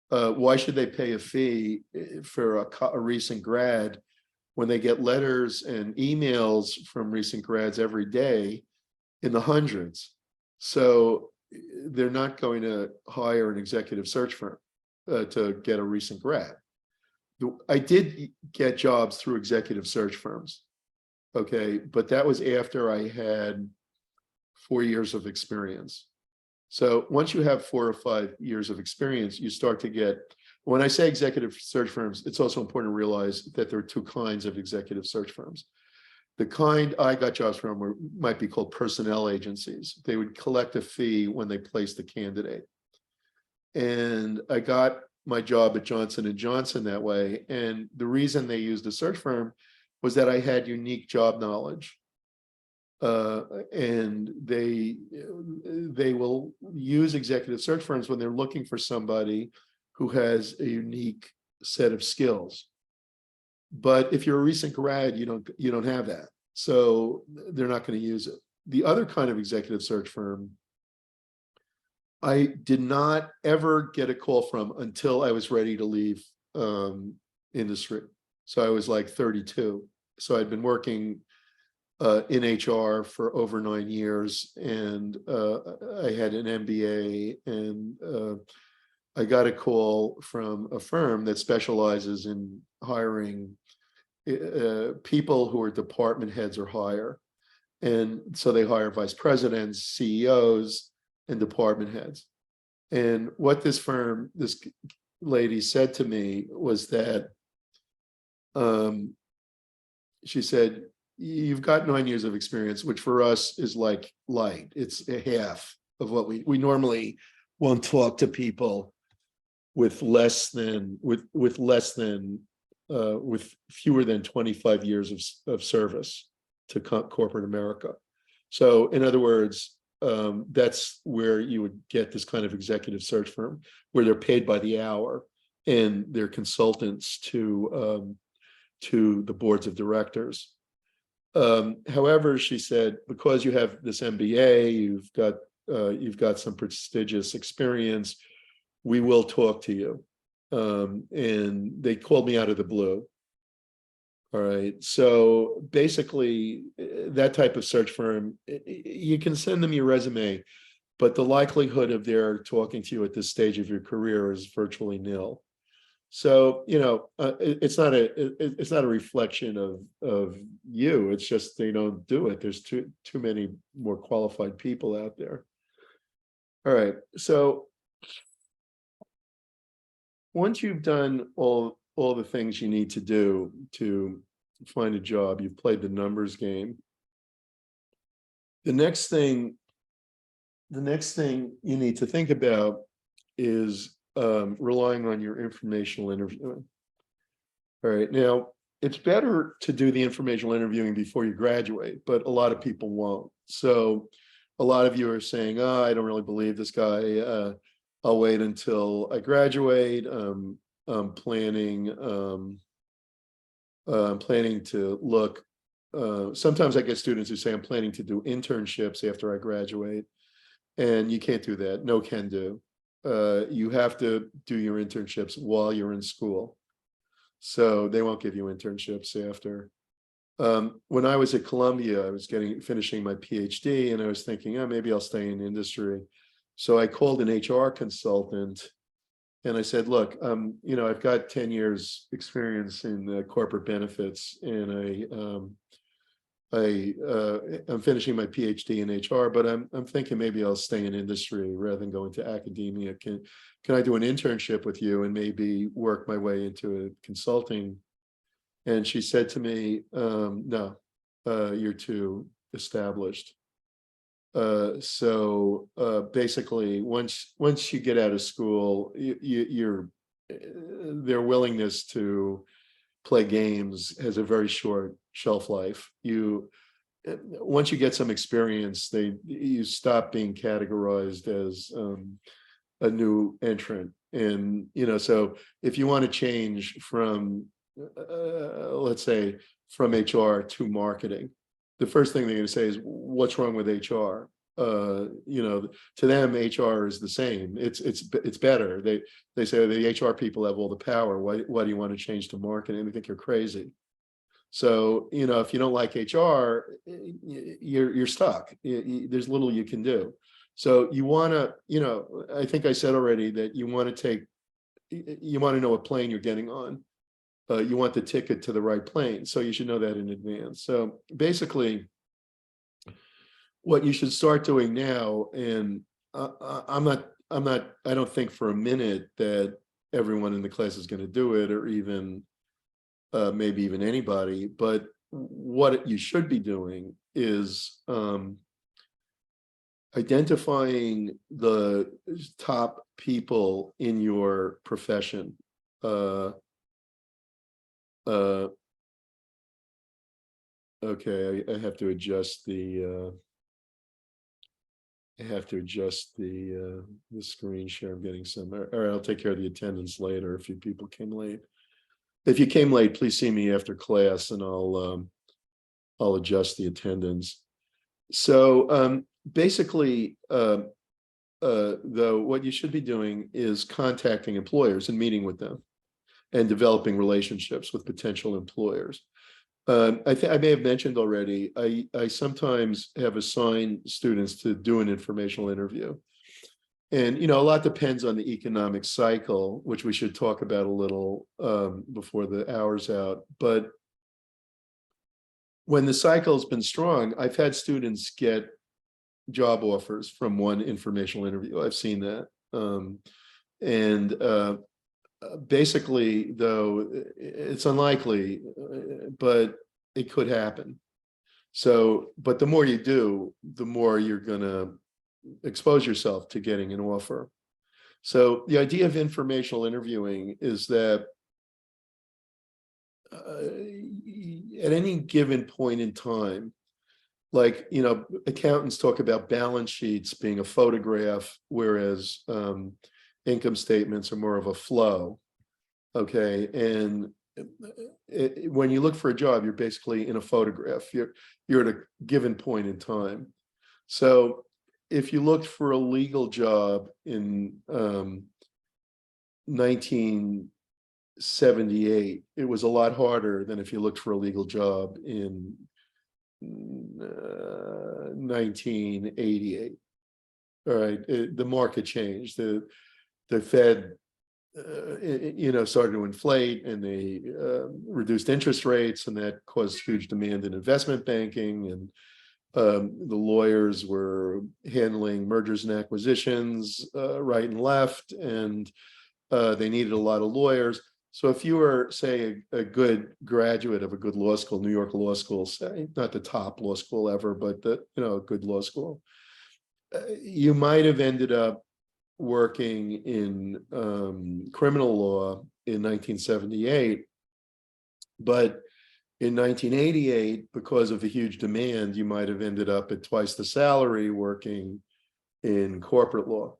Why should they pay a fee for a recent grad when they get letters and emails from recent grads every day in the hundreds? So they're not going to hire an executive search firm to get a recent grad. I did get jobs through executive search firms, okay, but that was after I had 4 years of experience. So once you have 4 or 5 years of experience, you start to get, when I say executive search firms, it's also important to realize that there are 2 kinds of executive search firms. The kind I got jobs from might be called personnel agencies. They would collect a fee when they placed the candidate. And I got my job at Johnson & Johnson that way. And the reason they used a search firm was that I had unique job knowledge. And they will use executive search firms when they're looking for somebody who has a unique set of skills. But if you're a recent grad, you don't have that. So they're not going to use it. The other kind of executive search firm, I did not ever get a call from until I was ready to leave industry. So I was like 32. So I'd been working in HR for over 9 years, and I had an MBA, and I got a call from a firm that specializes in hiring people who are department heads or higher. And so they hire vice presidents, CEOs, and department heads. And what this lady said to me was that she said, "You've got 9 years of experience," which for us is like light. It's a half of what we normally won't talk to people with fewer than 25 years of service to corporate America. So in other words, that's where you would get this kind of executive search firm where they're paid by the hour and they're consultants to the boards of directors. However, she said, because you have this MBA, you've got some prestigious experience, we will talk to you. And they called me out of the blue. All right. So basically, that type of search firm, you can send them your resume, but the likelihood of their talking to you at this stage of your career is virtually nil. So, you know, it's not a reflection of you. It's just they don't do it. There's too many more qualified people out there. All right. So once you've done all the things you need to do to find a job, you've played the numbers game. The next thing you need to think about is relying on your informational interviewing. All right, now it's better to do the informational interviewing before you graduate, but a lot of people won't. So a lot of you are saying, "Oh, I don't really believe this guy. I'll wait until I graduate. I'm planning to look." Sometimes I get students who say, "I'm planning to do internships after I graduate," and you can't do that. No can do. You have to do your internships while you're in school. So they won't give you internships after. When I was at Columbia, I was finishing my PhD, and I was thinking, oh, maybe I'll stay in industry. So I called an HR consultant, and I said, look, I've got 10 years experience in corporate benefits, and I'm finishing my PhD in HR, but I'm thinking maybe I'll stay in industry rather than go into academia. Can I do an internship with you and maybe work my way into a consulting? And she said to me, no, you're too established. So basically, once you get out of school, their willingness to play games has a very short shelf life. Once you get some experience, you stop being categorized as a new entrant. And so if you want to change from let's say from HR to marketing, the first thing they're going to say is, what's wrong with HR? To them, HR is the same. It's better. They say the HR people have all the power. Why do you want to change to marketing? They think you're crazy. So if you don't like HR, you're stuck. There's little you can do. So you want to, I think I said already that you want to know what plane you're getting on. You want the ticket to the right plane, so you should know that in advance. So basically, what you should start doing now, and I don't think for a minute that everyone in the class is going to do it, or even maybe even anybody, but what you should be doing is identifying the top people in your profession. Okay, I have to adjust the screen share. I'm getting some. All right, I'll take care of the attendance later. A few people came late. If you came late, please see me after class, and I'll adjust the attendance. So basically, though, what you should be doing is contacting employers and meeting with them, and developing relationships with potential employers. I may have mentioned already, I sometimes have assigned students to do an informational interview. And, a lot depends on the economic cycle, which we should talk about a little before the hour's out. But when the cycle's been strong, I've had students get job offers from one informational interview. I've seen that. Basically, though, it's unlikely, but it could happen. So, but the more you do, the more you're going to expose yourself to getting an offer. So the idea of informational interviewing is that at any given point in time, like, accountants talk about balance sheets being a photograph, whereas income statements are more of a flow. Okay. And when you look for a job, you're basically in a photograph. You're at a given point in time. So if you looked for a legal job in 1978, it was a lot harder than if you looked for a legal job in 1988. All right. The market changed. The Fed started to inflate, and they reduced interest rates, and that caused huge demand in investment banking. And the lawyers were handling mergers and acquisitions right and left, and they needed a lot of lawyers. So if you were, say, a good graduate of a good law school, New York law school, say, not the top law school ever, but a good law school, you might have ended up working in criminal law in 1978, but in 1988, because of the huge demand, you might have ended up at twice the salary working in corporate law.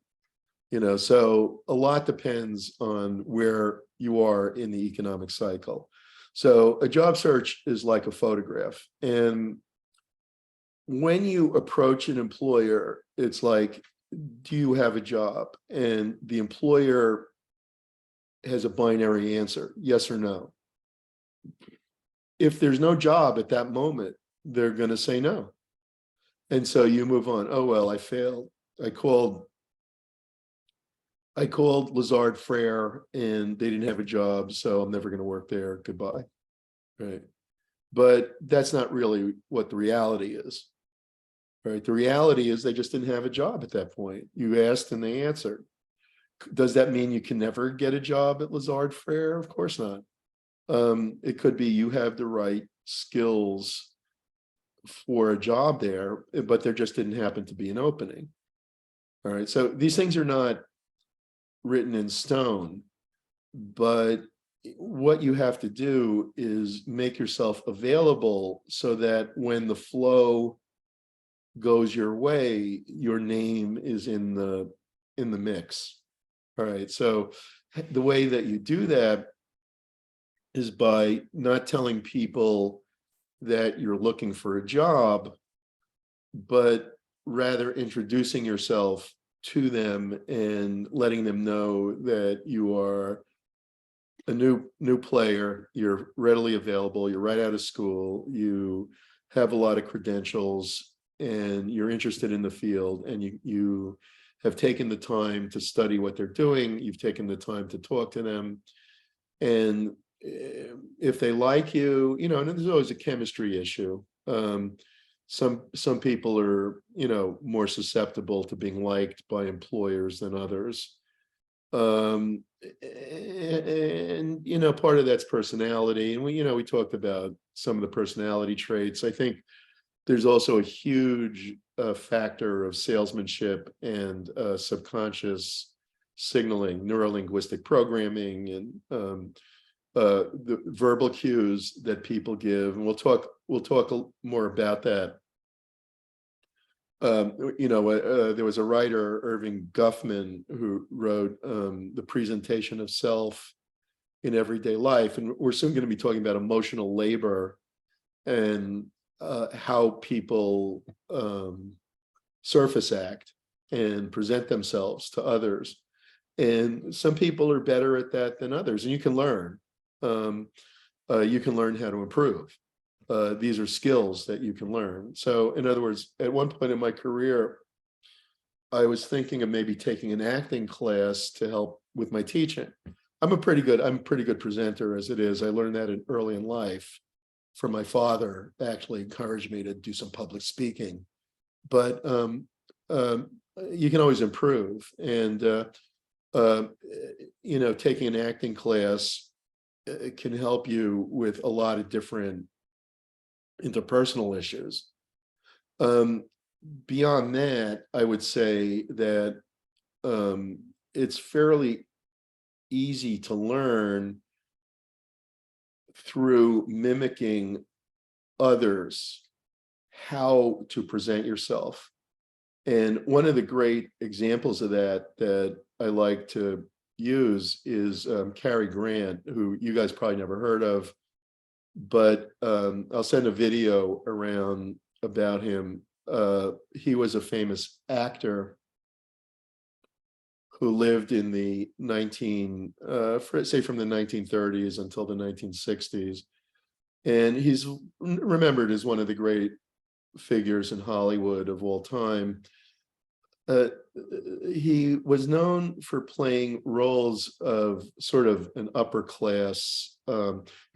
So a lot depends on where you are in the economic cycle. So a job search is like a photograph, and when you approach an employer, it's like, do you have a job? And the employer has a binary answer, yes or no. if there's no job at that moment, they're going to say no. And so you move on. Oh, well, I failed. I called Lazard Frere and they didn't have a job, so I'm never going to work there. Goodbye. Right. But that's not really what the reality is. Right. The reality is they just didn't have a job at that point. You asked and they answered. Does that mean you can never get a job at Lazard Frere? Of course not. It could be you have the right skills for a job there, but there just didn't happen to be an opening. All right. So these things are not written in stone, but what you have to do is make yourself available so that when the flow goes your way, your name is in the mix. All right. So the way that you do that is by not telling people that you're looking for a job, but rather introducing yourself to them and letting them know that you are a new player, you're readily available, you're right out of school, you have a lot of credentials, and you're interested in the field, and you have taken the time to study what they're doing, you've taken the time to talk to them, and if they like you, and there's always a chemistry issue. Some people are, more susceptible to being liked by employers than others. And part of that's personality. And we talked about some of the personality traits. I think there's also a huge factor of salesmanship and subconscious signaling, neurolinguistic programming, and the verbal cues that people give. And we'll talk more about that. There was a writer, Irving Guffman, who wrote The Presentation of Self in Everyday Life. And we're soon going to be talking about emotional labor and how people surface act and present themselves to others. And some people are better at that than others. And you can learn. You can learn how to improve. These are skills that you can learn. So in other words, at one point in my career, I was thinking of maybe taking an acting class to help with my teaching. I'm a pretty good presenter as it is. I learned that early in life from my father, actually encouraged me to do some public speaking. But you can always improve. And taking an acting class can help you with a lot of different interpersonal issues. Beyond that, I would say that it's fairly easy to learn through mimicking others how to present yourself. And one of the great examples of that I like to use is Cary Grant, who you guys probably never heard of, but I'll send a video around about him. He was a famous actor who lived in the from the 1930s until the 1960s. And he's remembered as one of the great figures in Hollywood of all time. He was known for playing roles of sort of an upper class. He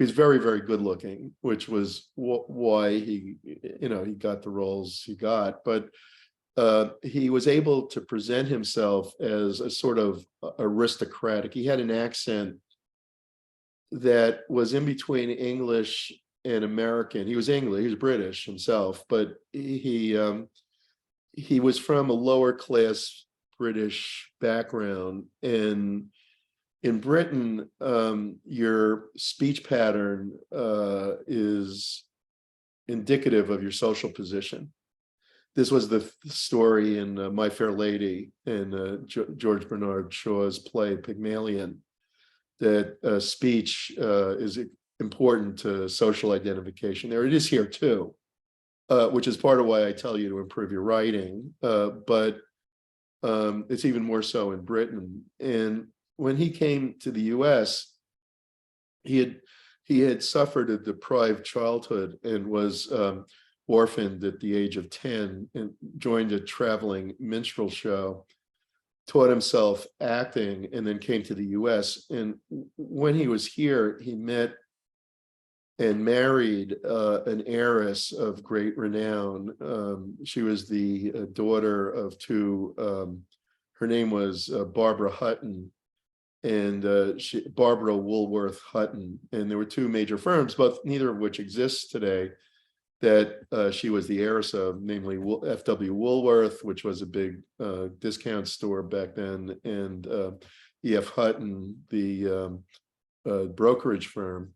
was very, very good looking, which was why he got the roles he got. But he was able to present himself as a sort of aristocratic. He had an accent that was in between English and American. He was English, he was British himself, but he was from a lower class British background. And in Britain, your speech pattern is indicative of your social position. This was the story in My Fair Lady and George Bernard Shaw's play Pygmalion, that speech is important to social identification. There it is here too, which is part of why I tell you to improve your writing, but it's even more so in Britain. And when he came to the US, he he had suffered a deprived childhood and was orphaned at the age of 10 and joined a traveling minstrel show, taught himself acting, and then came to the US. And when he was here, he met and married an heiress of great renown. She was the daughter of two, her name was Barbara Hutton and Barbara Woolworth Hutton. And there were two major firms, neither of which exists today, that she was the heiress of, namely F.W. Woolworth, which was a big discount store back then, and E.F. Hutton, the brokerage firm.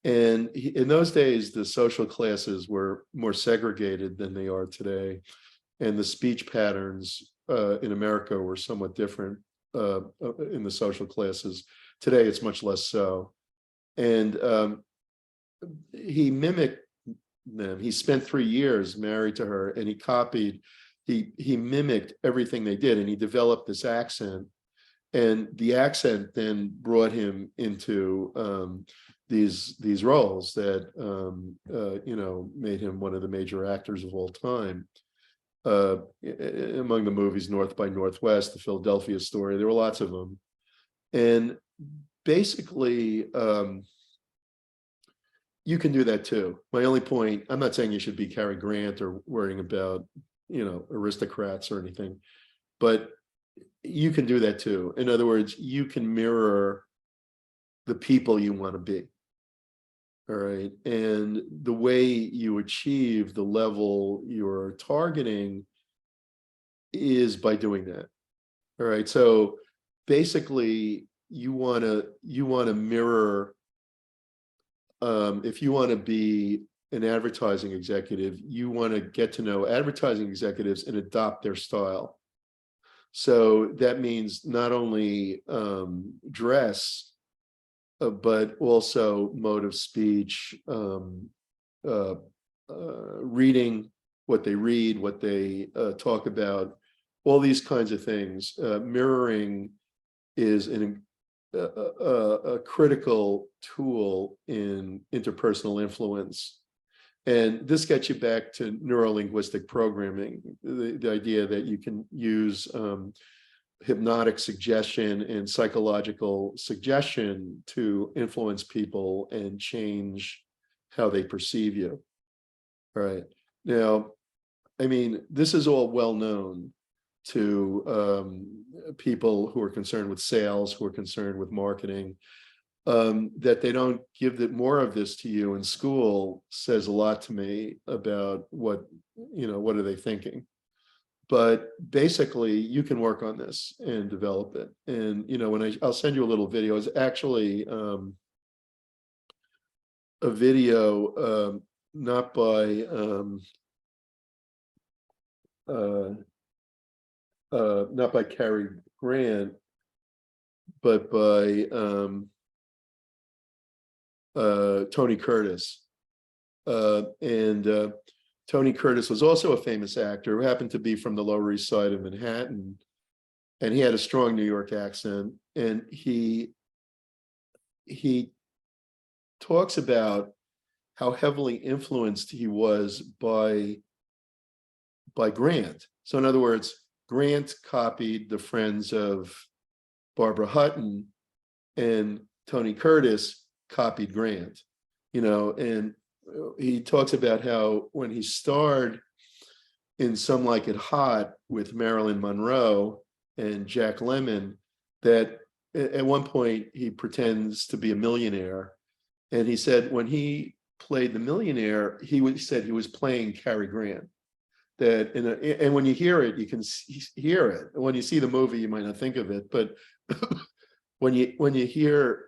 And in those days, the social classes were more segregated than they are today. And the speech patterns in America were somewhat different in the social classes. Today, it's much less so. And he mimicked them. He spent 3 years married to her, and he mimicked everything they did, and he developed this accent. And the accent then brought him into these roles that made him one of the major actors of all time. Among the movies, North by Northwest, the Philadelphia Story, there were lots of them. And basically, you can do that too. My only point, I'm not saying you should be Cary Grant or worrying about, aristocrats or anything, but you can do that too. In other words, you can mirror the people you want to be. All right. And the way you achieve the level you're targeting is by doing that. All right. So basically, you want to mirror. If you want to be an advertising executive, you want to get to know advertising executives and adopt their style. So that means not only dress, but also mode of speech, reading, what they read, what they talk about, all these kinds of things. Mirroring is a critical tool in interpersonal influence. And this gets you back to neuro-linguistic programming, the idea that you can use hypnotic suggestion and psychological suggestion to influence people and change how they perceive you. All right. Now, I mean, this is all well known to people who are concerned with sales, who are concerned with marketing. That they don't give more of this to you in school says a lot to me about what are they thinking. But basically, you can work on this and develop it. And I'll send you a little video. It's actually a video not by Cary Grant, but by Tony Curtis. Tony Curtis was also a famous actor who happened to be from the Lower East Side of Manhattan. And he had a strong New York accent. And he talks about how heavily influenced he was by Grant. So in other words, Grant copied the friends of Barbara Hutton, and Tony Curtis copied Grant, and he talks about how when he starred in Some Like It Hot with Marilyn Monroe and Jack Lemmon, that at one point he pretends to be a millionaire. And he said when he played the millionaire, he said he was playing Cary Grant. And when you hear it, you can hear it. When you see the movie, you might not think of it, but when you hear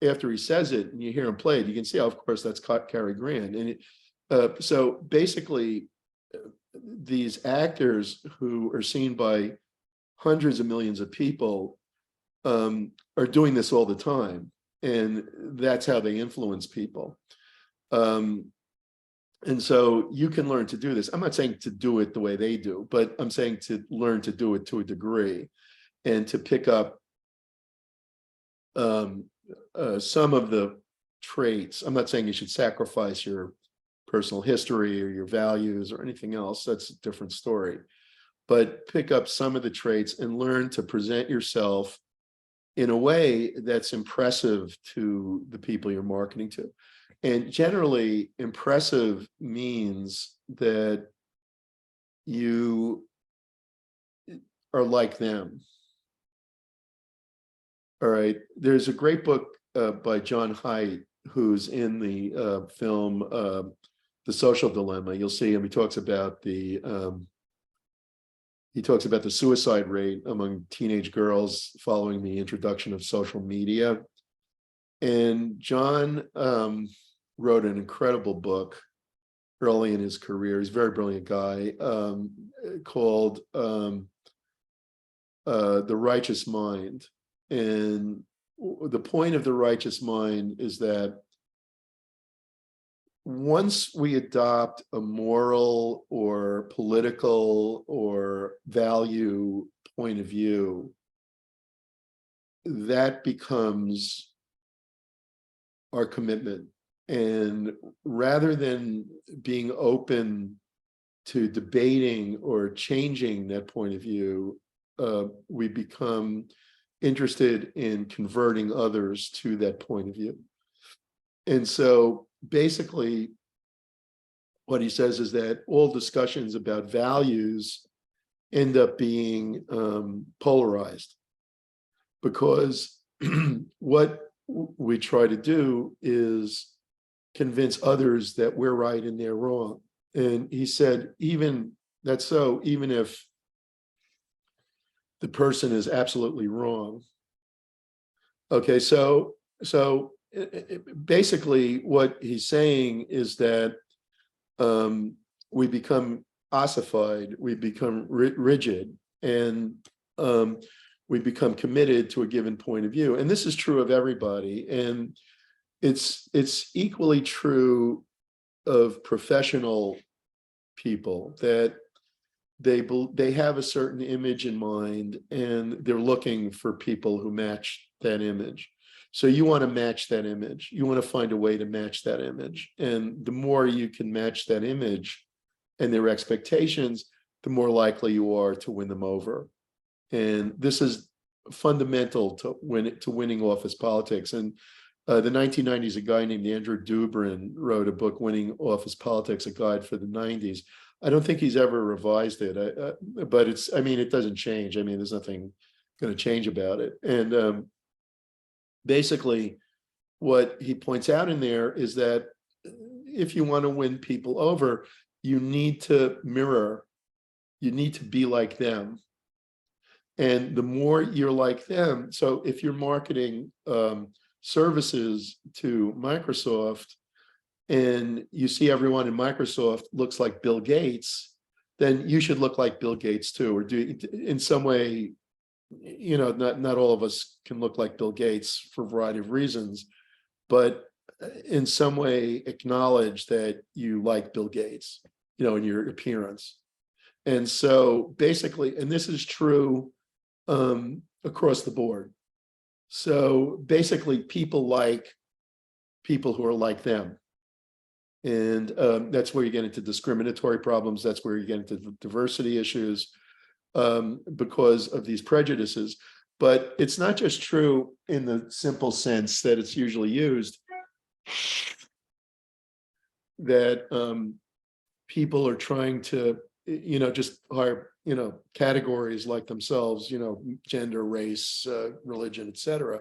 after he says it and you hear him play it, you can see, of course, that's Cary Grant. And so basically, these actors who are seen by hundreds of millions of people are doing this all the time. And that's how they influence people. And so you can learn to do this. I'm not saying to do it the way they do, but I'm saying to learn to do it to a degree and to pick up some of the traits. I'm not saying you should sacrifice your personal history or your values or anything else. That's a different story. But pick up some of the traits and learn to present yourself in a way that's impressive to the people you're marketing to. And generally, impressive means that you are like them. All right. There's a great book by John Haidt, who's in the film The Social Dilemma. You'll see him. He talks about the suicide rate among teenage girls following the introduction of social media. And John wrote an incredible book early in his career. He's a very brilliant guy, called The Righteous Mind. And the point of The Righteous Mind is that once we adopt a moral or political or value point of view, that becomes our commitment. And rather than being open to debating or changing that point of view, we become interested in converting others to that point of view. And so basically, what he says is that all discussions about values end up being polarized, because what we try to do is convince others that we're right and they're wrong. And he said, even if the person is absolutely wrong. Okay, so basically what he's saying is that we become ossified, we become rigid, and we become committed to a given point of view. And this is true of everybody. And it's equally true of professional people, that they have a certain image in mind and they're looking for people who match that image. So you want to match that image. You want to find a way to match that image. And the more you can match that image and their expectations, the more likely you are to win them over. And this is fundamental to winning office politics. And the 1990s, a guy named Andrew Dubrin wrote a book, Winning Office Politics, a guide for the 90s. I don't think he's ever revised it, but it doesn't change. There's nothing going to change about it. And basically, what he points out in there is that if you want to win people over, you need to mirror, you need to be like them. And the more you're like them, so if you're marketing services to Microsoft, and you see everyone in Microsoft looks like Bill Gates, then you should look like Bill Gates too, or do in some way, not all of us can look like Bill Gates for a variety of reasons, but in some way acknowledge that you like Bill Gates, in your appearance. And so basically, and this is true across the board. So basically, people like people who are like them. And that's where you get into discriminatory problems. That's where you get into diversity issues because of these prejudices. But it's not just true in the simple sense that it's usually used, that people are trying to, just hire, categories like themselves, gender, race, religion, etc.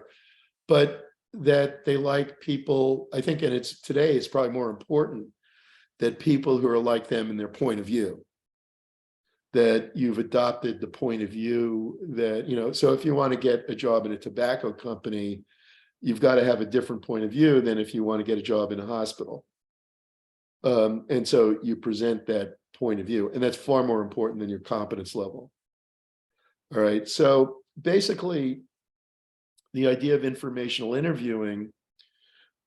But that they like people, I think, and today it's probably more important, that people who are like them in their point of view, that you've adopted the point of view that, so if you want to get a job in a tobacco company, you've got to have a different point of view than if you want to get a job in a hospital. And so you present that point of view, and that's far more important than your competence level. All right, so basically, the idea of informational interviewing,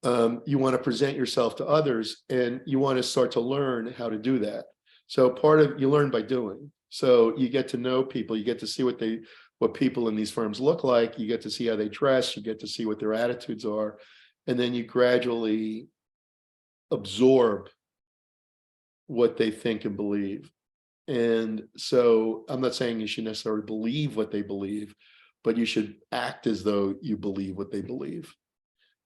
you want to present yourself to others, and you want to start to learn how to do that. So you learn by doing. So you get to know people, you get to see what people in these firms look like, you get to see how they dress, you get to see what their attitudes are. and then you gradually absorb what they think and believe. And so I'm not saying you should necessarily believe what they believe, but you should act as though you believe what they believe.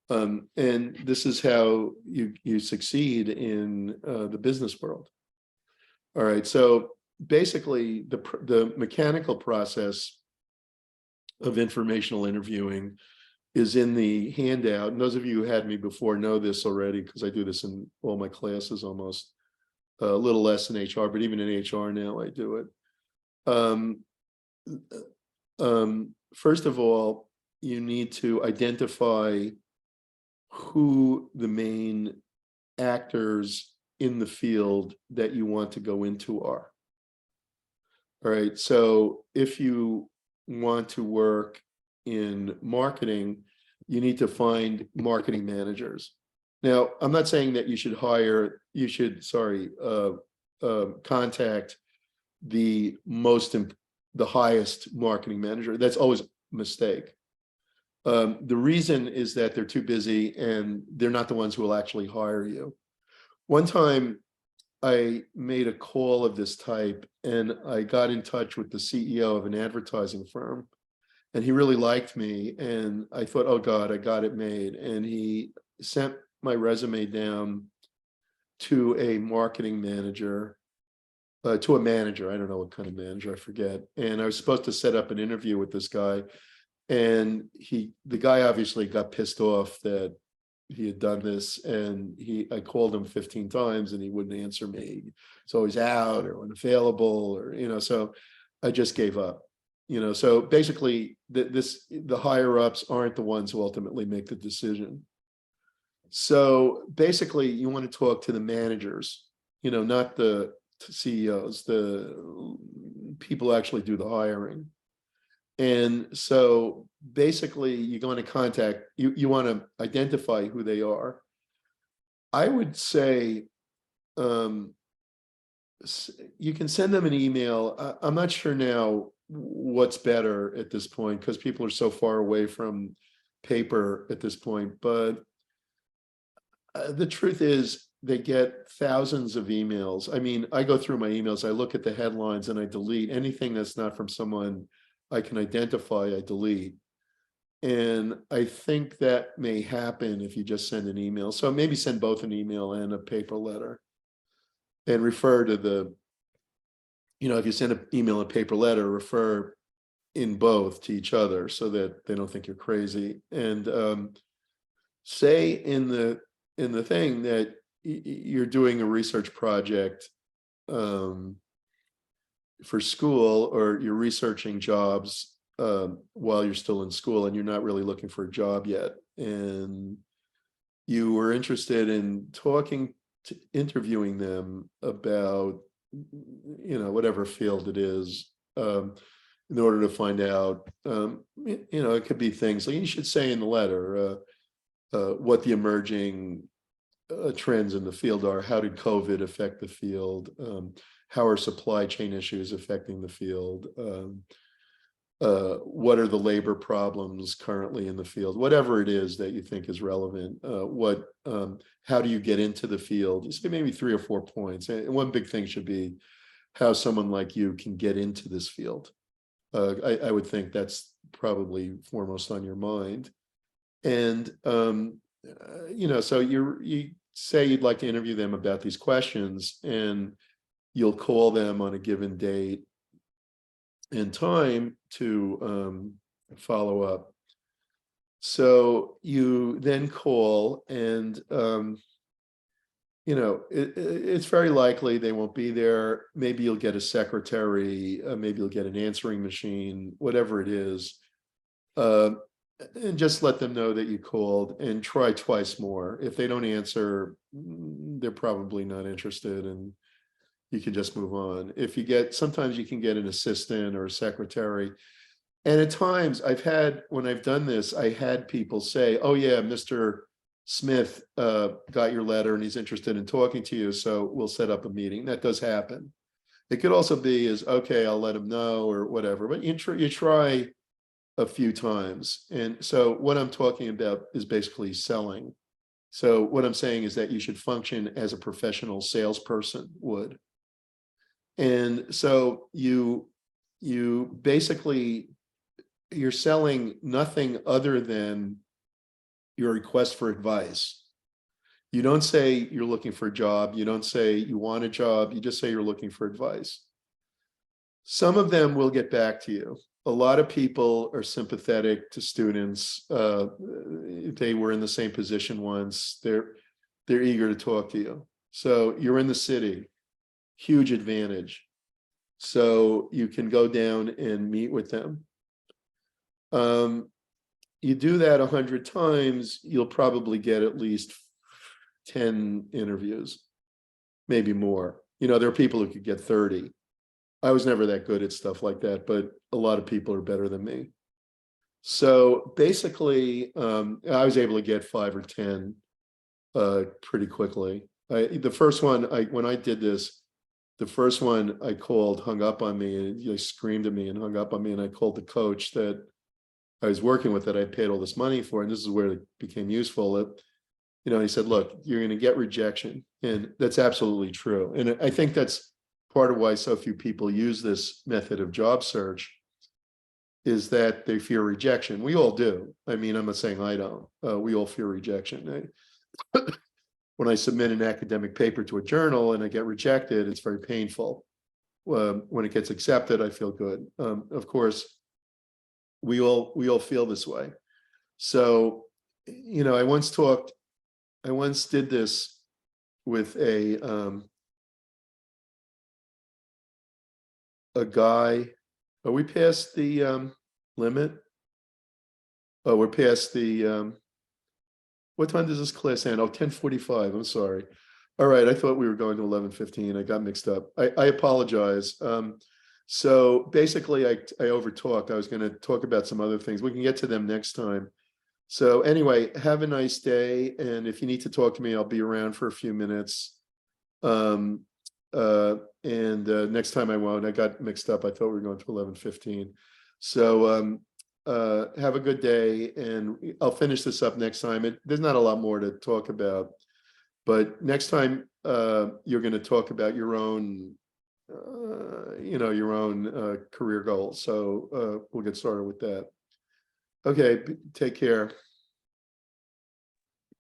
And this is how you succeed in the business world. All right, so basically the mechanical process of informational interviewing is in the handout. And those of you who had me before know this already, because I do this in all my classes almost. A little less in HR, but even in HR now I do it. First of all, you need to identify who the main actors in the field that you want to go into are. All right, so if you want to work in marketing, you need to find marketing managers. Now, I'm not saying that you should contact the highest marketing manager. That's always a mistake. The reason is that they're too busy and they're not the ones who will actually hire you. One time I made a call of this type and I got in touch with the CEO of an advertising firm, and he really liked me, and I thought, oh God, I got it made. And he sent my resume down to a marketing manager, to a manager. I don't know what kind of manager, I forget. And I was supposed to set up an interview with this guy. And the guy obviously got pissed off that he had done this. And I called him 15 times and he wouldn't answer me. He's always out or unavailable, or, so I just gave up. So basically the higher ups aren't the ones who ultimately make the decision. So basically you want to talk to the managers, not the CEOs, the people who actually do the hiring. And so basically you're going to contact, you want to identify who they are. I would say you can send them an email. I'm not sure now what's better at this point because people are so far away from paper at this point, but the truth is they get thousands of emails. I mean, I go through my emails, I look at the headlines and I delete anything that's not from someone I can identify, I delete. And I think that may happen if you just send an email. So maybe send both an email and a paper letter and refer to the, if you send an email and paper letter, refer in both to each other so that they don't think you're crazy. And say in the thing that you're doing a research project for school, or you're researching jobs while you're still in school and you're not really looking for a job yet, and you were interested in interviewing them about whatever field it is, in order to find out, it could be things like you should say in the letter what the emerging trends in the field are. How did COVID affect the field? How are supply chain issues affecting the field? What are the labor problems currently in the field? Whatever it is that you think is relevant. How do you get into the field? Just maybe 3 or 4 points. And one big thing should be how someone like you can get into this field. I would think that's probably foremost on your mind. And so you say you'd like to interview them about these questions, and you'll call them on a given date and time to follow up. So you then call, and it's very likely they won't be there. Maybe you'll get a secretary, maybe you'll get an answering machine, whatever it is. And just let them know that you called, and try twice more. If they don't answer, they're probably not interested, and you can just move on. Sometimes you can get an assistant or a secretary. And at times when I've done this, I had people say, oh yeah, Mr. Smith got your letter and he's interested in talking to you, so we'll set up a meeting. That does happen. It could also be okay, I'll let him know or whatever, but you try a few times. And so what I'm talking about is basically selling. So what I'm saying is that you should function as a professional salesperson would. And so you basically, you're selling nothing other than your request for advice. You don't say you're looking for a job. You don't say you want a job. You just say you're looking for advice. Some of them will get back to you. A lot of people are sympathetic to students. They were in the same position once. They're eager to talk to you. So you're in the city, huge advantage. So you can go down and meet with them. You do that 100 times, you'll probably get at least 10 interviews, maybe more. You know, there are people who could get 30. I was never that good at stuff like that, but a lot of people are better than me. So basically, I was able to get 5 or 10 pretty quickly. The first one, when I did this, the first one I called hung up on me, and he screamed at me and hung up on me, and I called the coach that I was working with that I paid all this money for, and this is where it became useful. You know, he said, look, you're going to get rejection. And that's absolutely true. And I think that's part of why so few people use this method of job search, is that they fear rejection. We all do. I mean, I'm not saying I don't. We all fear rejection. When I submit an academic paper to a journal and I get rejected, it's very painful. When it gets accepted, I feel good. Of course, we all feel this way. So, you know, I once did this with a guy. Are we past the limit? Oh, we're past the what time does this class end? Oh, 10:45. I'm sorry. All right, I thought we were going to 11:15. I got mixed up. I apologize. So basically, I overtalked. I was going to talk about some other things. We can get to them next time. So anyway, have a nice day. And if you need to talk to me, I'll be around for a few minutes. Next time I won't. I got mixed up. I thought we were going to 11:15. So have a good day, and I'll finish this up next time. There's not a lot more to talk about, but next time you're going to talk about your own your own career goals. So we'll get started with that. Okay, take care.